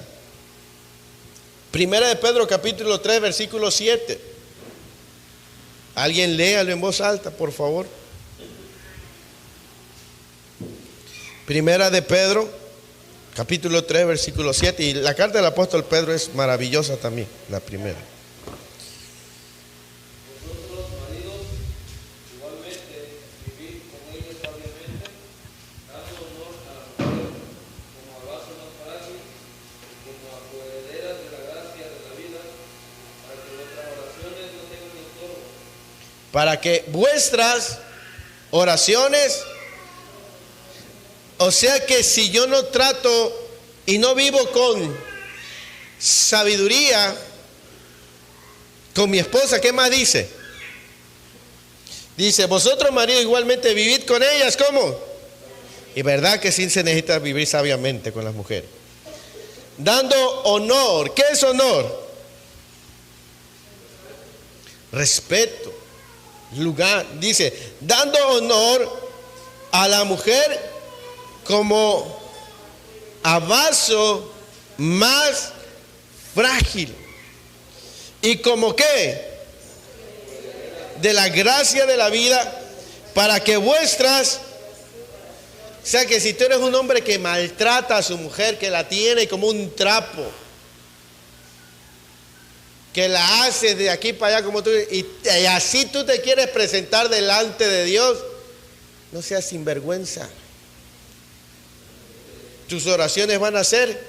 Primera de Pedro capítulo 3 versículo 7. Alguien léalo en voz alta, por favor. Primera de Pedro capítulo 3 versículo 7. Y la carta del apóstol Pedro es maravillosa también, la primera. Para que vuestras oraciones, o sea que si yo no trato y no vivo con sabiduría con mi esposa, ¿qué más dice? Dice, vosotros maridos igualmente vivid con ellas, ¿cómo? Y verdad que sí se necesita vivir sabiamente con las mujeres. Dando honor. ¿Qué es honor? Respeto. Lugar, dice, dando honor a la mujer como a vaso más frágil y como que de la gracia de la vida, para que vuestras, o sea que si tú eres un hombre que maltrata a su mujer, que la tiene como un trapo, que la haces de aquí para allá como tú, y así tú te quieres presentar delante de Dios, no seas sinvergüenza. Tus oraciones van a ser,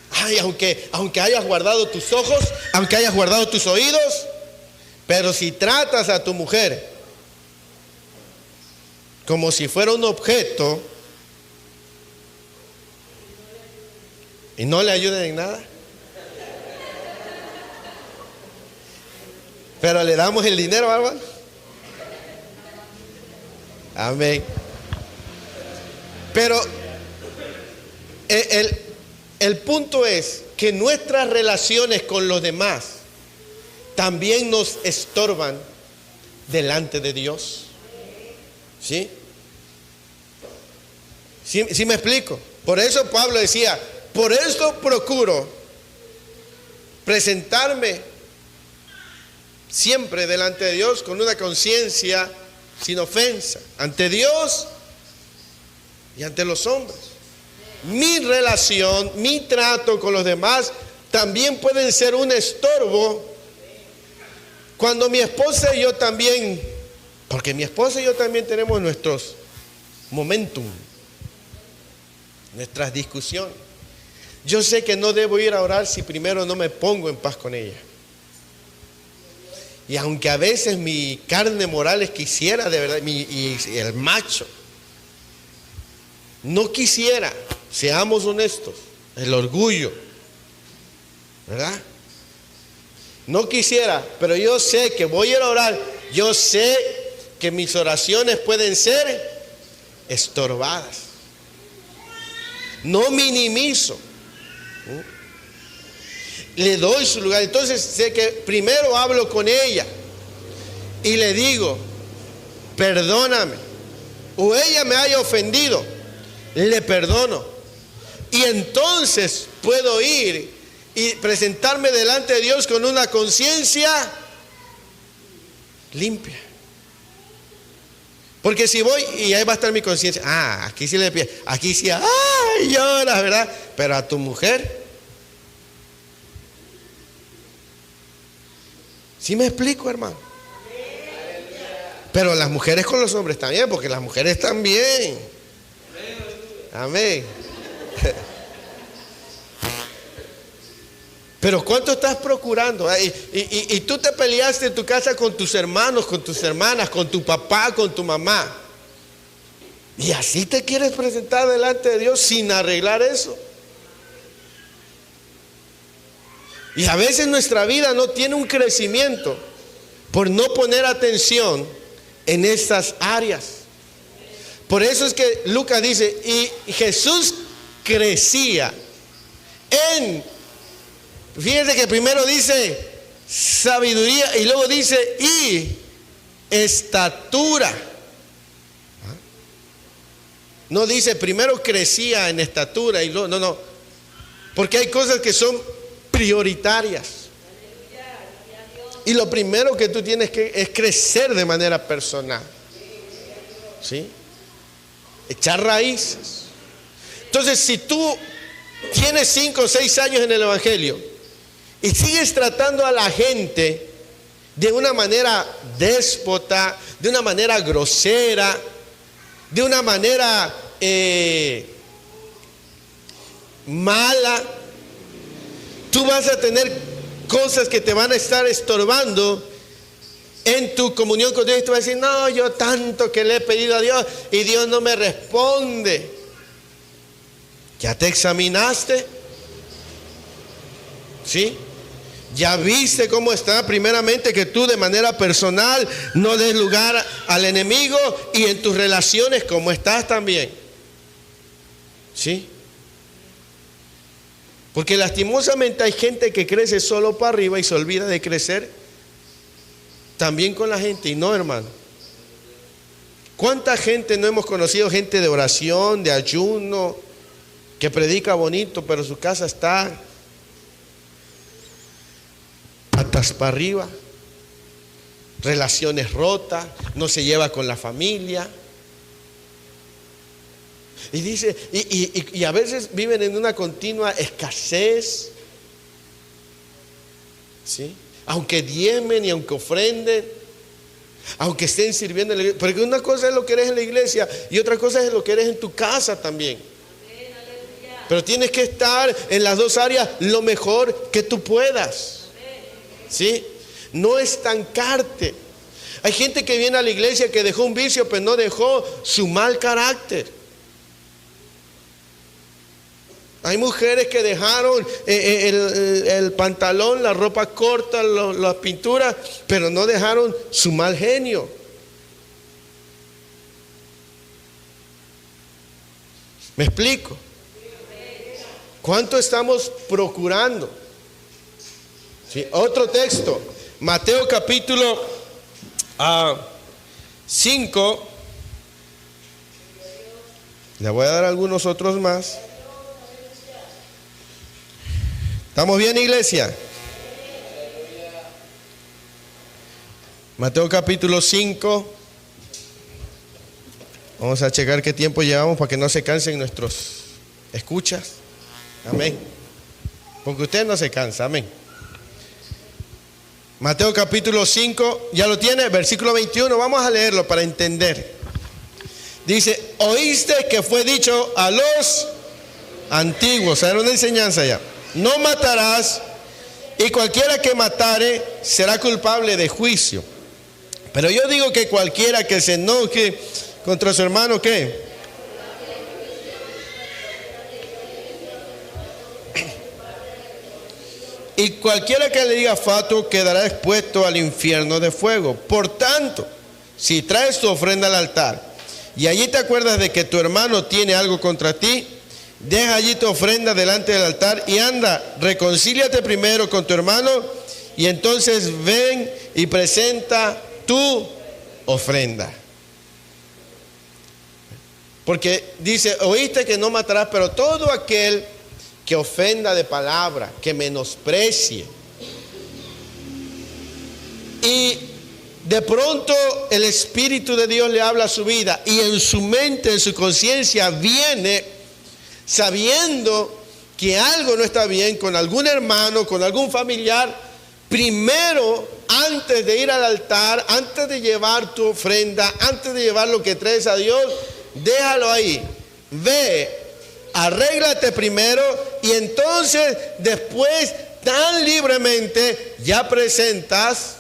ay, aunque hayas guardado tus ojos, aunque hayas guardado tus oídos, pero si tratas a tu mujer como si fuera un objeto y no le ayuden en nada, pero le damos el dinero, hermano. Amén. Pero el punto es que nuestras relaciones con los demás también nos estorban delante de Dios. ¿Sí? ¿Sí me explico? Por eso Pablo decía, por esto procuro presentarme siempre delante de Dios con una conciencia sin ofensa, ante Dios y ante los hombres. Mi relación, mi trato con los demás también pueden ser un estorbo cuando mi esposa y yo también, porque mi esposa y yo también tenemos nuestros momentum, nuestras discusiones. Yo sé que no debo ir a orar si primero no me pongo en paz con ella. Y aunque a veces mi carne moral quisiera, de verdad, y el macho, no quisiera, seamos honestos, el orgullo, ¿verdad? No quisiera, pero yo sé que voy a ir a orar, yo sé que mis oraciones pueden ser estorbadas. No minimizo. Le doy su lugar. Entonces sé que primero hablo con ella y le digo, perdóname, o ella me haya ofendido, le perdono. Y entonces puedo ir y presentarme delante de Dios con una conciencia limpia. Porque si voy y ahí va a estar mi conciencia, aquí sí le pido, aquí sí, lloras, ¿verdad? Pero a tu mujer, ¿sí me explico, hermano? Pero las mujeres con los hombres también, porque las mujeres también. Amén. Pero ¿cuánto estás procurando? Y tú te peleaste en tu casa con tus hermanos, con tus hermanas, con tu papá, con tu mamá. Y así te quieres presentar delante de Dios sin arreglar eso. Y a veces nuestra vida no tiene un crecimiento por no poner atención en estas áreas. Por eso es que Lucas dice, y Jesús crecía en... Fíjense que primero dice sabiduría y luego dice y estatura. No dice primero crecía en estatura y luego, no. Porque hay cosas que son prioritarias. Y lo primero que tú tienes que es crecer de manera personal. ¿Sí? Echar raíces. Entonces, si tú tienes 5 o 6 años en el Evangelio y sigues tratando a la gente de una manera déspota, de una manera grosera, de una manera mala, tú vas a tener cosas que te van a estar estorbando en tu comunión con Dios. Y tú vas a decir, no, yo tanto que le he pedido a Dios y Dios no me responde. ¿Ya te examinaste? ¿Sí? ¿Ya viste cómo está? Primeramente que tú de manera personal no des lugar al enemigo, y en tus relaciones cómo estás también. ¿Sí? Porque lastimosamente hay gente que crece solo para arriba y se olvida de crecer también con la gente. Y no, hermano. ¿Cuánta gente no hemos conocido? Gente de oración, de ayuno, que predica bonito, pero su casa está patas para arriba, relaciones rotas, no se lleva con la familia. Y dice, y a veces viven en una continua escasez, ¿sí? Aunque diezmen y aunque ofrenden, aunque estén sirviendo en la iglesia. Porque una cosa es lo que eres en la iglesia y otra cosa es lo que eres en tu casa también. Pero tienes que estar en las dos áreas lo mejor que tú puedas. ¿Sí? No estancarte. Hay gente que viene a la iglesia que dejó un vicio, pero no dejó su mal carácter. Hay mujeres que dejaron el pantalón, la ropa corta, las pinturas, pero no dejaron su mal genio. ¿Me explico? ¿Cuánto estamos procurando? ¿Sí? Otro texto, Mateo capítulo 5, Le voy a dar algunos otros más. ¿Estamos bien, iglesia? Mateo capítulo 5. Vamos a checar qué tiempo llevamos para que no se cansen nuestros escuchas. Amén. Porque usted no se cansa. Amén. Mateo capítulo 5, ¿ya lo tiene? Versículo 21, vamos a leerlo para entender. Dice, oíste que fue dicho a los antiguos, era una enseñanza ya, no matarás, y cualquiera que matare será culpable de juicio. Pero yo digo que cualquiera que se enoje contra su hermano, ¿qué? Y cualquiera que le diga fatuo quedará expuesto al infierno de fuego. Por tanto, si traes tu ofrenda al altar y allí te acuerdas de que tu hermano tiene algo contra ti, deja allí tu ofrenda delante del altar y anda, reconcíliate primero con tu hermano y entonces ven y presenta tu ofrenda. Porque dice, oíste que no matarás, pero todo aquel que ofenda de palabra, que menosprecie. Y de pronto el Espíritu de Dios le habla a su vida y en su mente, en su conciencia viene sabiendo que algo no está bien con algún hermano, con algún familiar. Primero, antes de ir al altar, antes de llevar tu ofrenda, antes de llevar lo que traes a Dios, déjalo ahí. Ve, arréglate primero y entonces después tan libremente ya presentas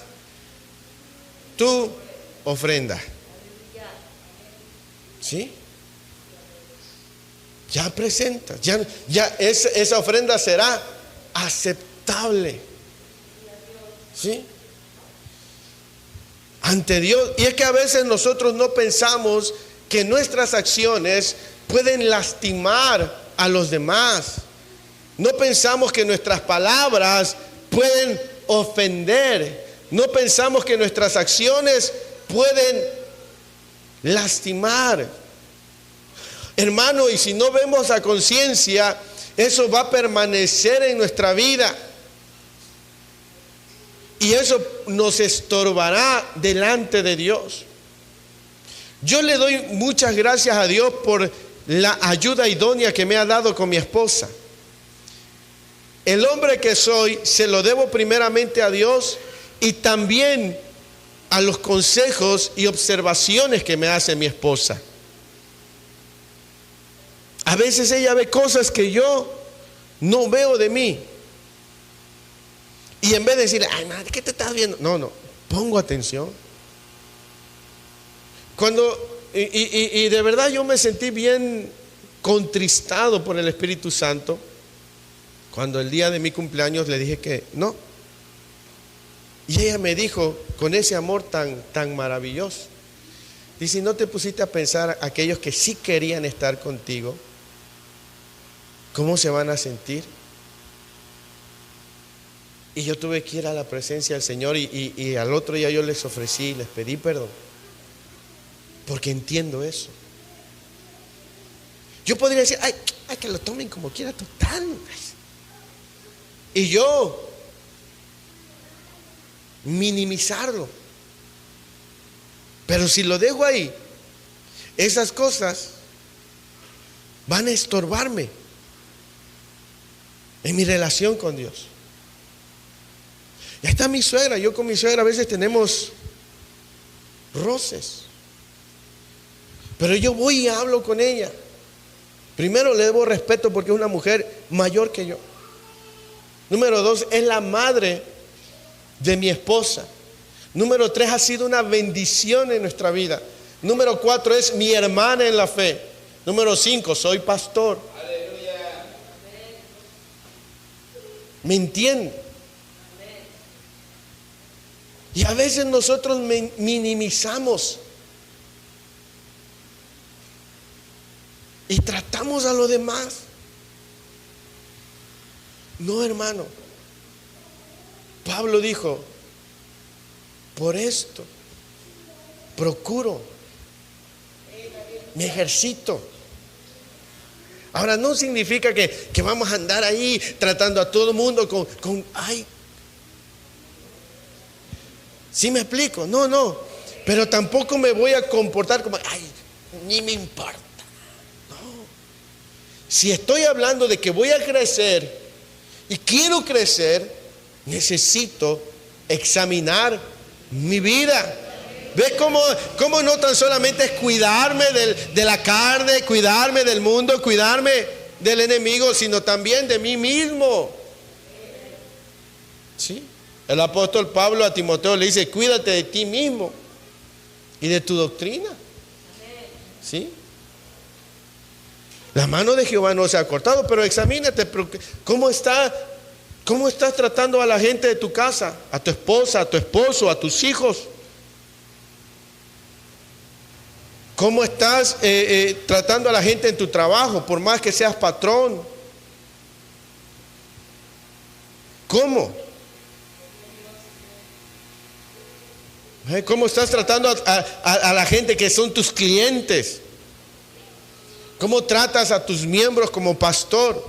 tu ofrenda. ¿Sí? Ya presentas, ya esa ofrenda será aceptable. ¿Sí? Ante Dios. Y es que a veces nosotros no pensamos que nuestras acciones pueden lastimar a los demás. No pensamos que nuestras palabras pueden ofender. No pensamos que nuestras acciones pueden lastimar. Hermano, y si no vemos a conciencia, eso va a permanecer en nuestra vida. Y eso nos estorbará delante de Dios. Yo le doy muchas gracias a Dios por la ayuda idónea que me ha dado con mi esposa. El hombre que soy se lo debo primeramente a Dios y también a los consejos y observaciones que me hace mi esposa. A veces ella ve cosas que yo no veo de mí. Y en vez de decirle, ay, madre, ¿qué te estás viendo? No, pongo atención. Y de verdad yo me sentí bien contristado por el Espíritu Santo cuando el día de mi cumpleaños le dije que no. Y ella me dijo con ese amor tan maravilloso, dice, ¿no te pusiste a pensar aquellos que sí querían estar contigo? ¿Cómo se van a sentir? Y yo tuve que ir a la presencia del Señor y al otro día yo les ofrecí, les pedí perdón. Porque entiendo eso. Yo podría decir, ay, que lo tomen como quiera, total. Y yo minimizarlo. Pero si lo dejo ahí, esas cosas van a estorbarme en mi relación con Dios. Ya está mi suegra. Yo con mi suegra a veces tenemos roces. Pero yo voy y hablo con ella. Primero le debo respeto porque es una mujer mayor que yo. Número 2, es la madre de mi esposa. Número 3, ha sido una bendición en nuestra vida. Número 4, es mi hermana en la fe. Número 5, soy pastor. Aleluya. ¿Me entienden? Y a veces nosotros minimizamos y tratamos a los demás. No, hermano. Pablo dijo, por esto procuro, me ejercito Ahora, no significa que vamos a andar ahí tratando a todo el mundo ay. ¿Sí me explico? No. Pero tampoco me voy a comportar como, ay, ni me importa. No. Si estoy hablando de que voy a crecer y quiero crecer, necesito examinar mi vida. ¿Ves cómo no tan solamente es cuidarme de la carne, cuidarme del mundo, cuidarme del enemigo, sino también de mí mismo? ¿Sí? El apóstol Pablo a Timoteo le dice, cuídate de ti mismo y de tu doctrina. ¿Sí? La mano de Jehová no se ha cortado, pero examínate, ¿cómo estás tratando a la gente de tu casa? A tu esposa, a tu esposo, a tus hijos. ¿Cómo estás tratando a la gente en tu trabajo, por más que seas patrón? ¿Cómo? ¿Cómo estás tratando a la gente que son tus clientes? ¿Cómo tratas a tus miembros como pastor?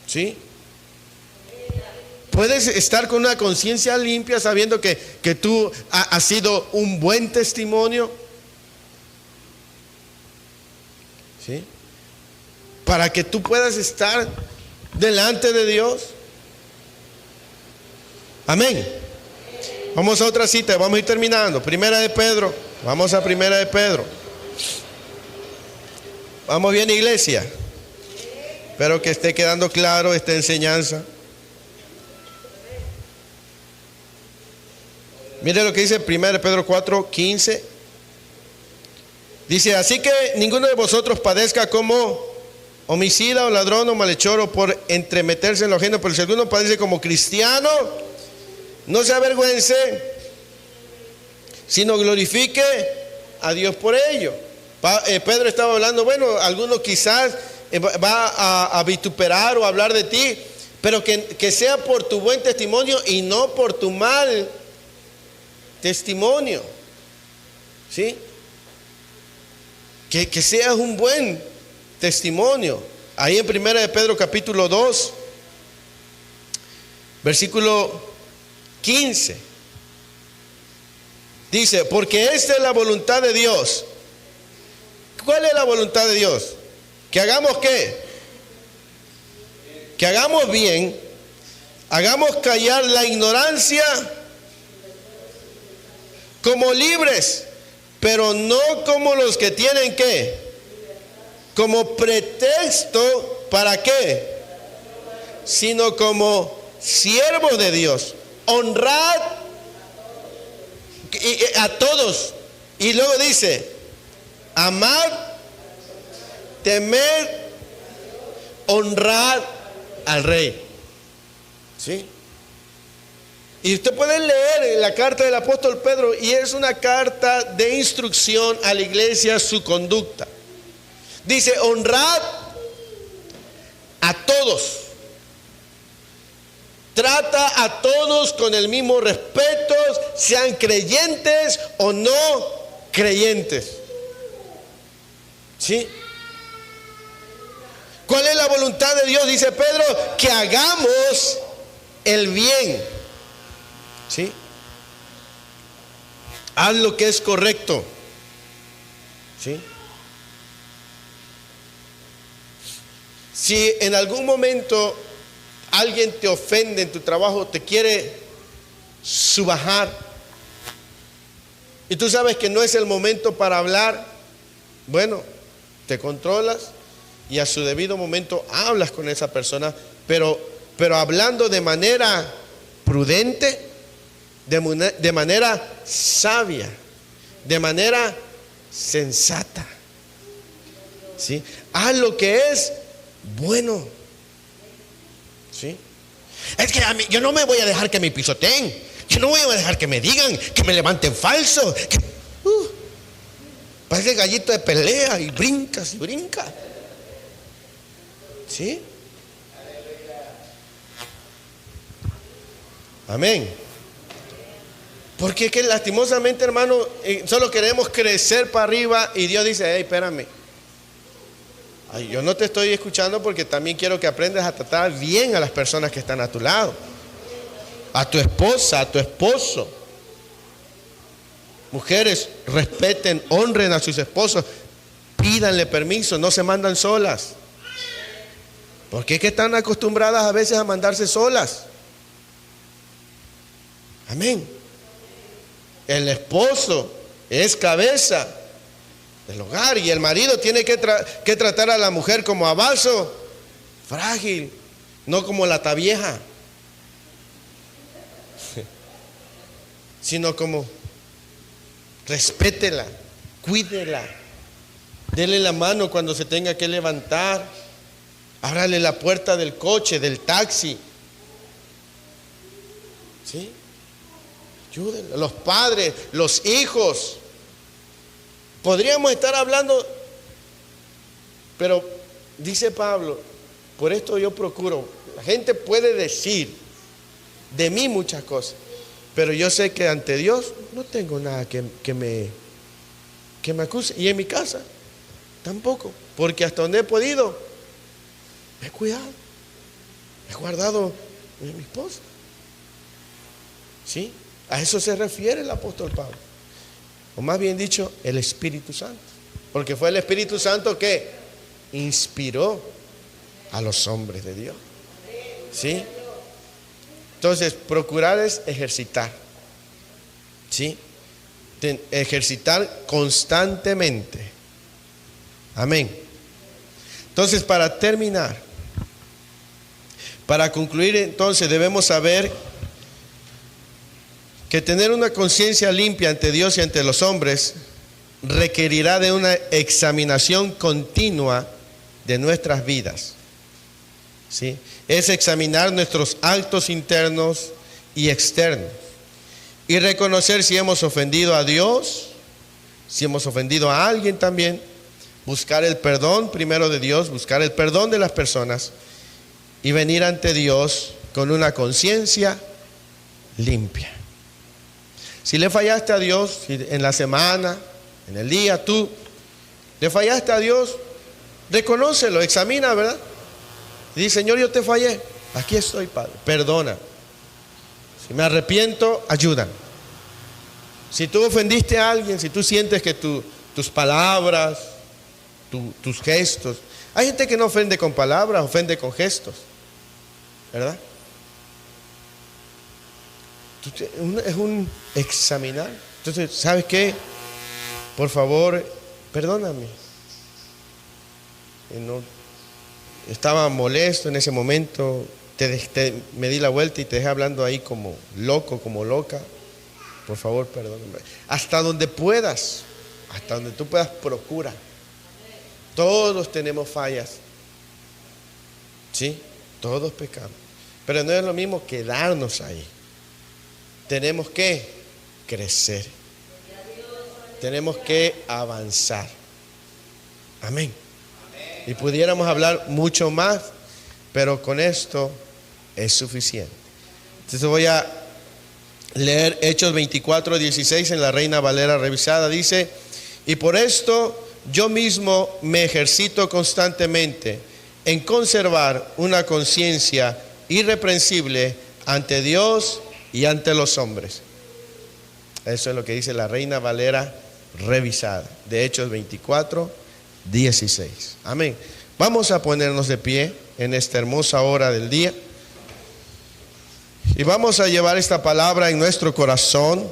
¿Sí? Puedes estar con una conciencia limpia sabiendo que tú has sido un buen testimonio. ¿Sí? Para que tú puedas estar delante de Dios. Amén. Vamos a otra cita, vamos a ir terminando. Primera de Pedro. Vamos a Primera de Pedro. Vamos bien, iglesia. Espero que esté quedando claro esta enseñanza. Mire lo que dice 1 Pedro 4:15. Dice, así que ninguno de vosotros padezca como homicida o ladrón o malhechor o por entremeterse en lo ajeno, pero si alguno padece como cristiano, no se avergüence, sino glorifique a Dios por ello. Pedro estaba hablando, bueno, alguno quizás va a vituperar o a hablar de ti, pero que sea por tu buen testimonio y no por tu mal testimonio. ¿Sí? Que seas un buen testimonio. Ahí en 1 de Pedro capítulo 2, versículo 15. Dice, porque esta es la voluntad de Dios. ¿Cuál es la voluntad de Dios? Que hagamos ¿qué? Que hagamos bien, hagamos callar la ignorancia como libres, pero no como los que tienen ¿qué? Como pretexto ¿para qué? Sino como siervos de Dios. Honrad a todos. Y luego dice, amad, temed, honrad al rey. ¿Sí? Y usted puede leer la carta del apóstol Pedro y es una carta de instrucción a la iglesia, su conducta. Dice, honrad a todos. Trata a todos con el mismo respeto, sean creyentes o no creyentes. ¿Sí? ¿Cuál es la voluntad de Dios? Dice Pedro, que hagamos el bien. ¿Sí? Haz lo que es correcto. ¿Sí? Si en algún momento alguien te ofende en tu trabajo, te quiere subajar, y tú sabes que no es el momento para hablar, bueno, te controlas y a su debido momento hablas con esa persona, pero hablando de manera prudente, de manera sabia, de manera sensata. ¿Sí? Haz lo que es bueno. ¿Sí? Es que yo no me voy a dejar que me pisoteen. Yo no voy a dejar que me digan, que me levanten falso. Parece gallito de pelea y brincas y brincas. ¿Sí? Amén. Porque es que lastimosamente, hermano, solo queremos crecer para arriba y Dios dice, hey, espérame. Ay, yo no te estoy escuchando porque también quiero que aprendas a tratar bien a las personas que están a tu lado. A tu esposa, a tu esposo. Mujeres, respeten, honren a sus esposos. Pídanle permiso, no se mandan solas. Porque es que están acostumbradas a veces a mandarse solas. Amén. El esposo es cabeza del hogar y el marido tiene que tratar a la mujer como a vaso frágil, no como lata vieja, sino como respétela, cuídela, dele la mano cuando se tenga que levantar, ábrale la puerta del coche, del taxi, ¿sí? Ayúdenla. Los padres, los hijos. Podríamos estar hablando, pero dice Pablo, por esto yo procuro. La gente puede decir de mí muchas cosas, pero yo sé que ante Dios no tengo nada que me acuse. Y en mi casa tampoco, porque hasta donde he podido me he cuidado, he guardado a mi esposa. ¿Sí? A eso se refiere el apóstol Pablo. O más bien dicho, el Espíritu Santo. Porque fue el Espíritu Santo que inspiró a los hombres de Dios. ¿Sí? Entonces, procurar es ejercitar. ¿Sí? Ejercitar constantemente. Amén. Entonces, para terminar, para concluir, entonces debemos saber que tener una conciencia limpia ante Dios y ante los hombres requerirá de una examinación continua de nuestras vidas. ¿Sí? Es examinar nuestros actos internos y externos y reconocer si hemos ofendido a Dios, si hemos ofendido a alguien también, buscar el perdón primero de Dios, buscar el perdón de las personas y venir ante Dios con una conciencia limpia. Si le fallaste a Dios en la semana, en el día, tú le fallaste a Dios, reconócelo, examina, ¿verdad? Y dice, Señor, yo te fallé, aquí estoy, Padre, perdona. Si me arrepiento, ayúdame. Si tú ofendiste a alguien, si tú sientes que tus palabras, tus gestos, hay gente que no ofende con palabras, ofende con gestos, ¿verdad? Es un examinar. Entonces, ¿sabes qué? Por favor, perdóname. No, estaba molesto en ese momento, me di la vuelta y te dejé hablando ahí como loco, como loca. Por favor, perdóname. Hasta donde puedas, hasta donde tú puedas, procura. Todos tenemos fallas. ¿Sí? Todos pecamos. Pero no es lo mismo quedarnos ahí. Tenemos que crecer. Tenemos que avanzar. Amén. Y pudiéramos hablar mucho más, pero con esto es suficiente. Entonces voy a leer Hechos 24:16 en la Reina Valera revisada. Dice, y por esto yo mismo me ejercito constantemente en conservar una conciencia irreprensible ante Dios y ante los hombres. Eso es lo que dice la Reina Valera revisada de Hechos 24:16. Amén. Vamos a ponernos de pie en esta hermosa hora del día y vamos a llevar esta palabra en nuestro corazón.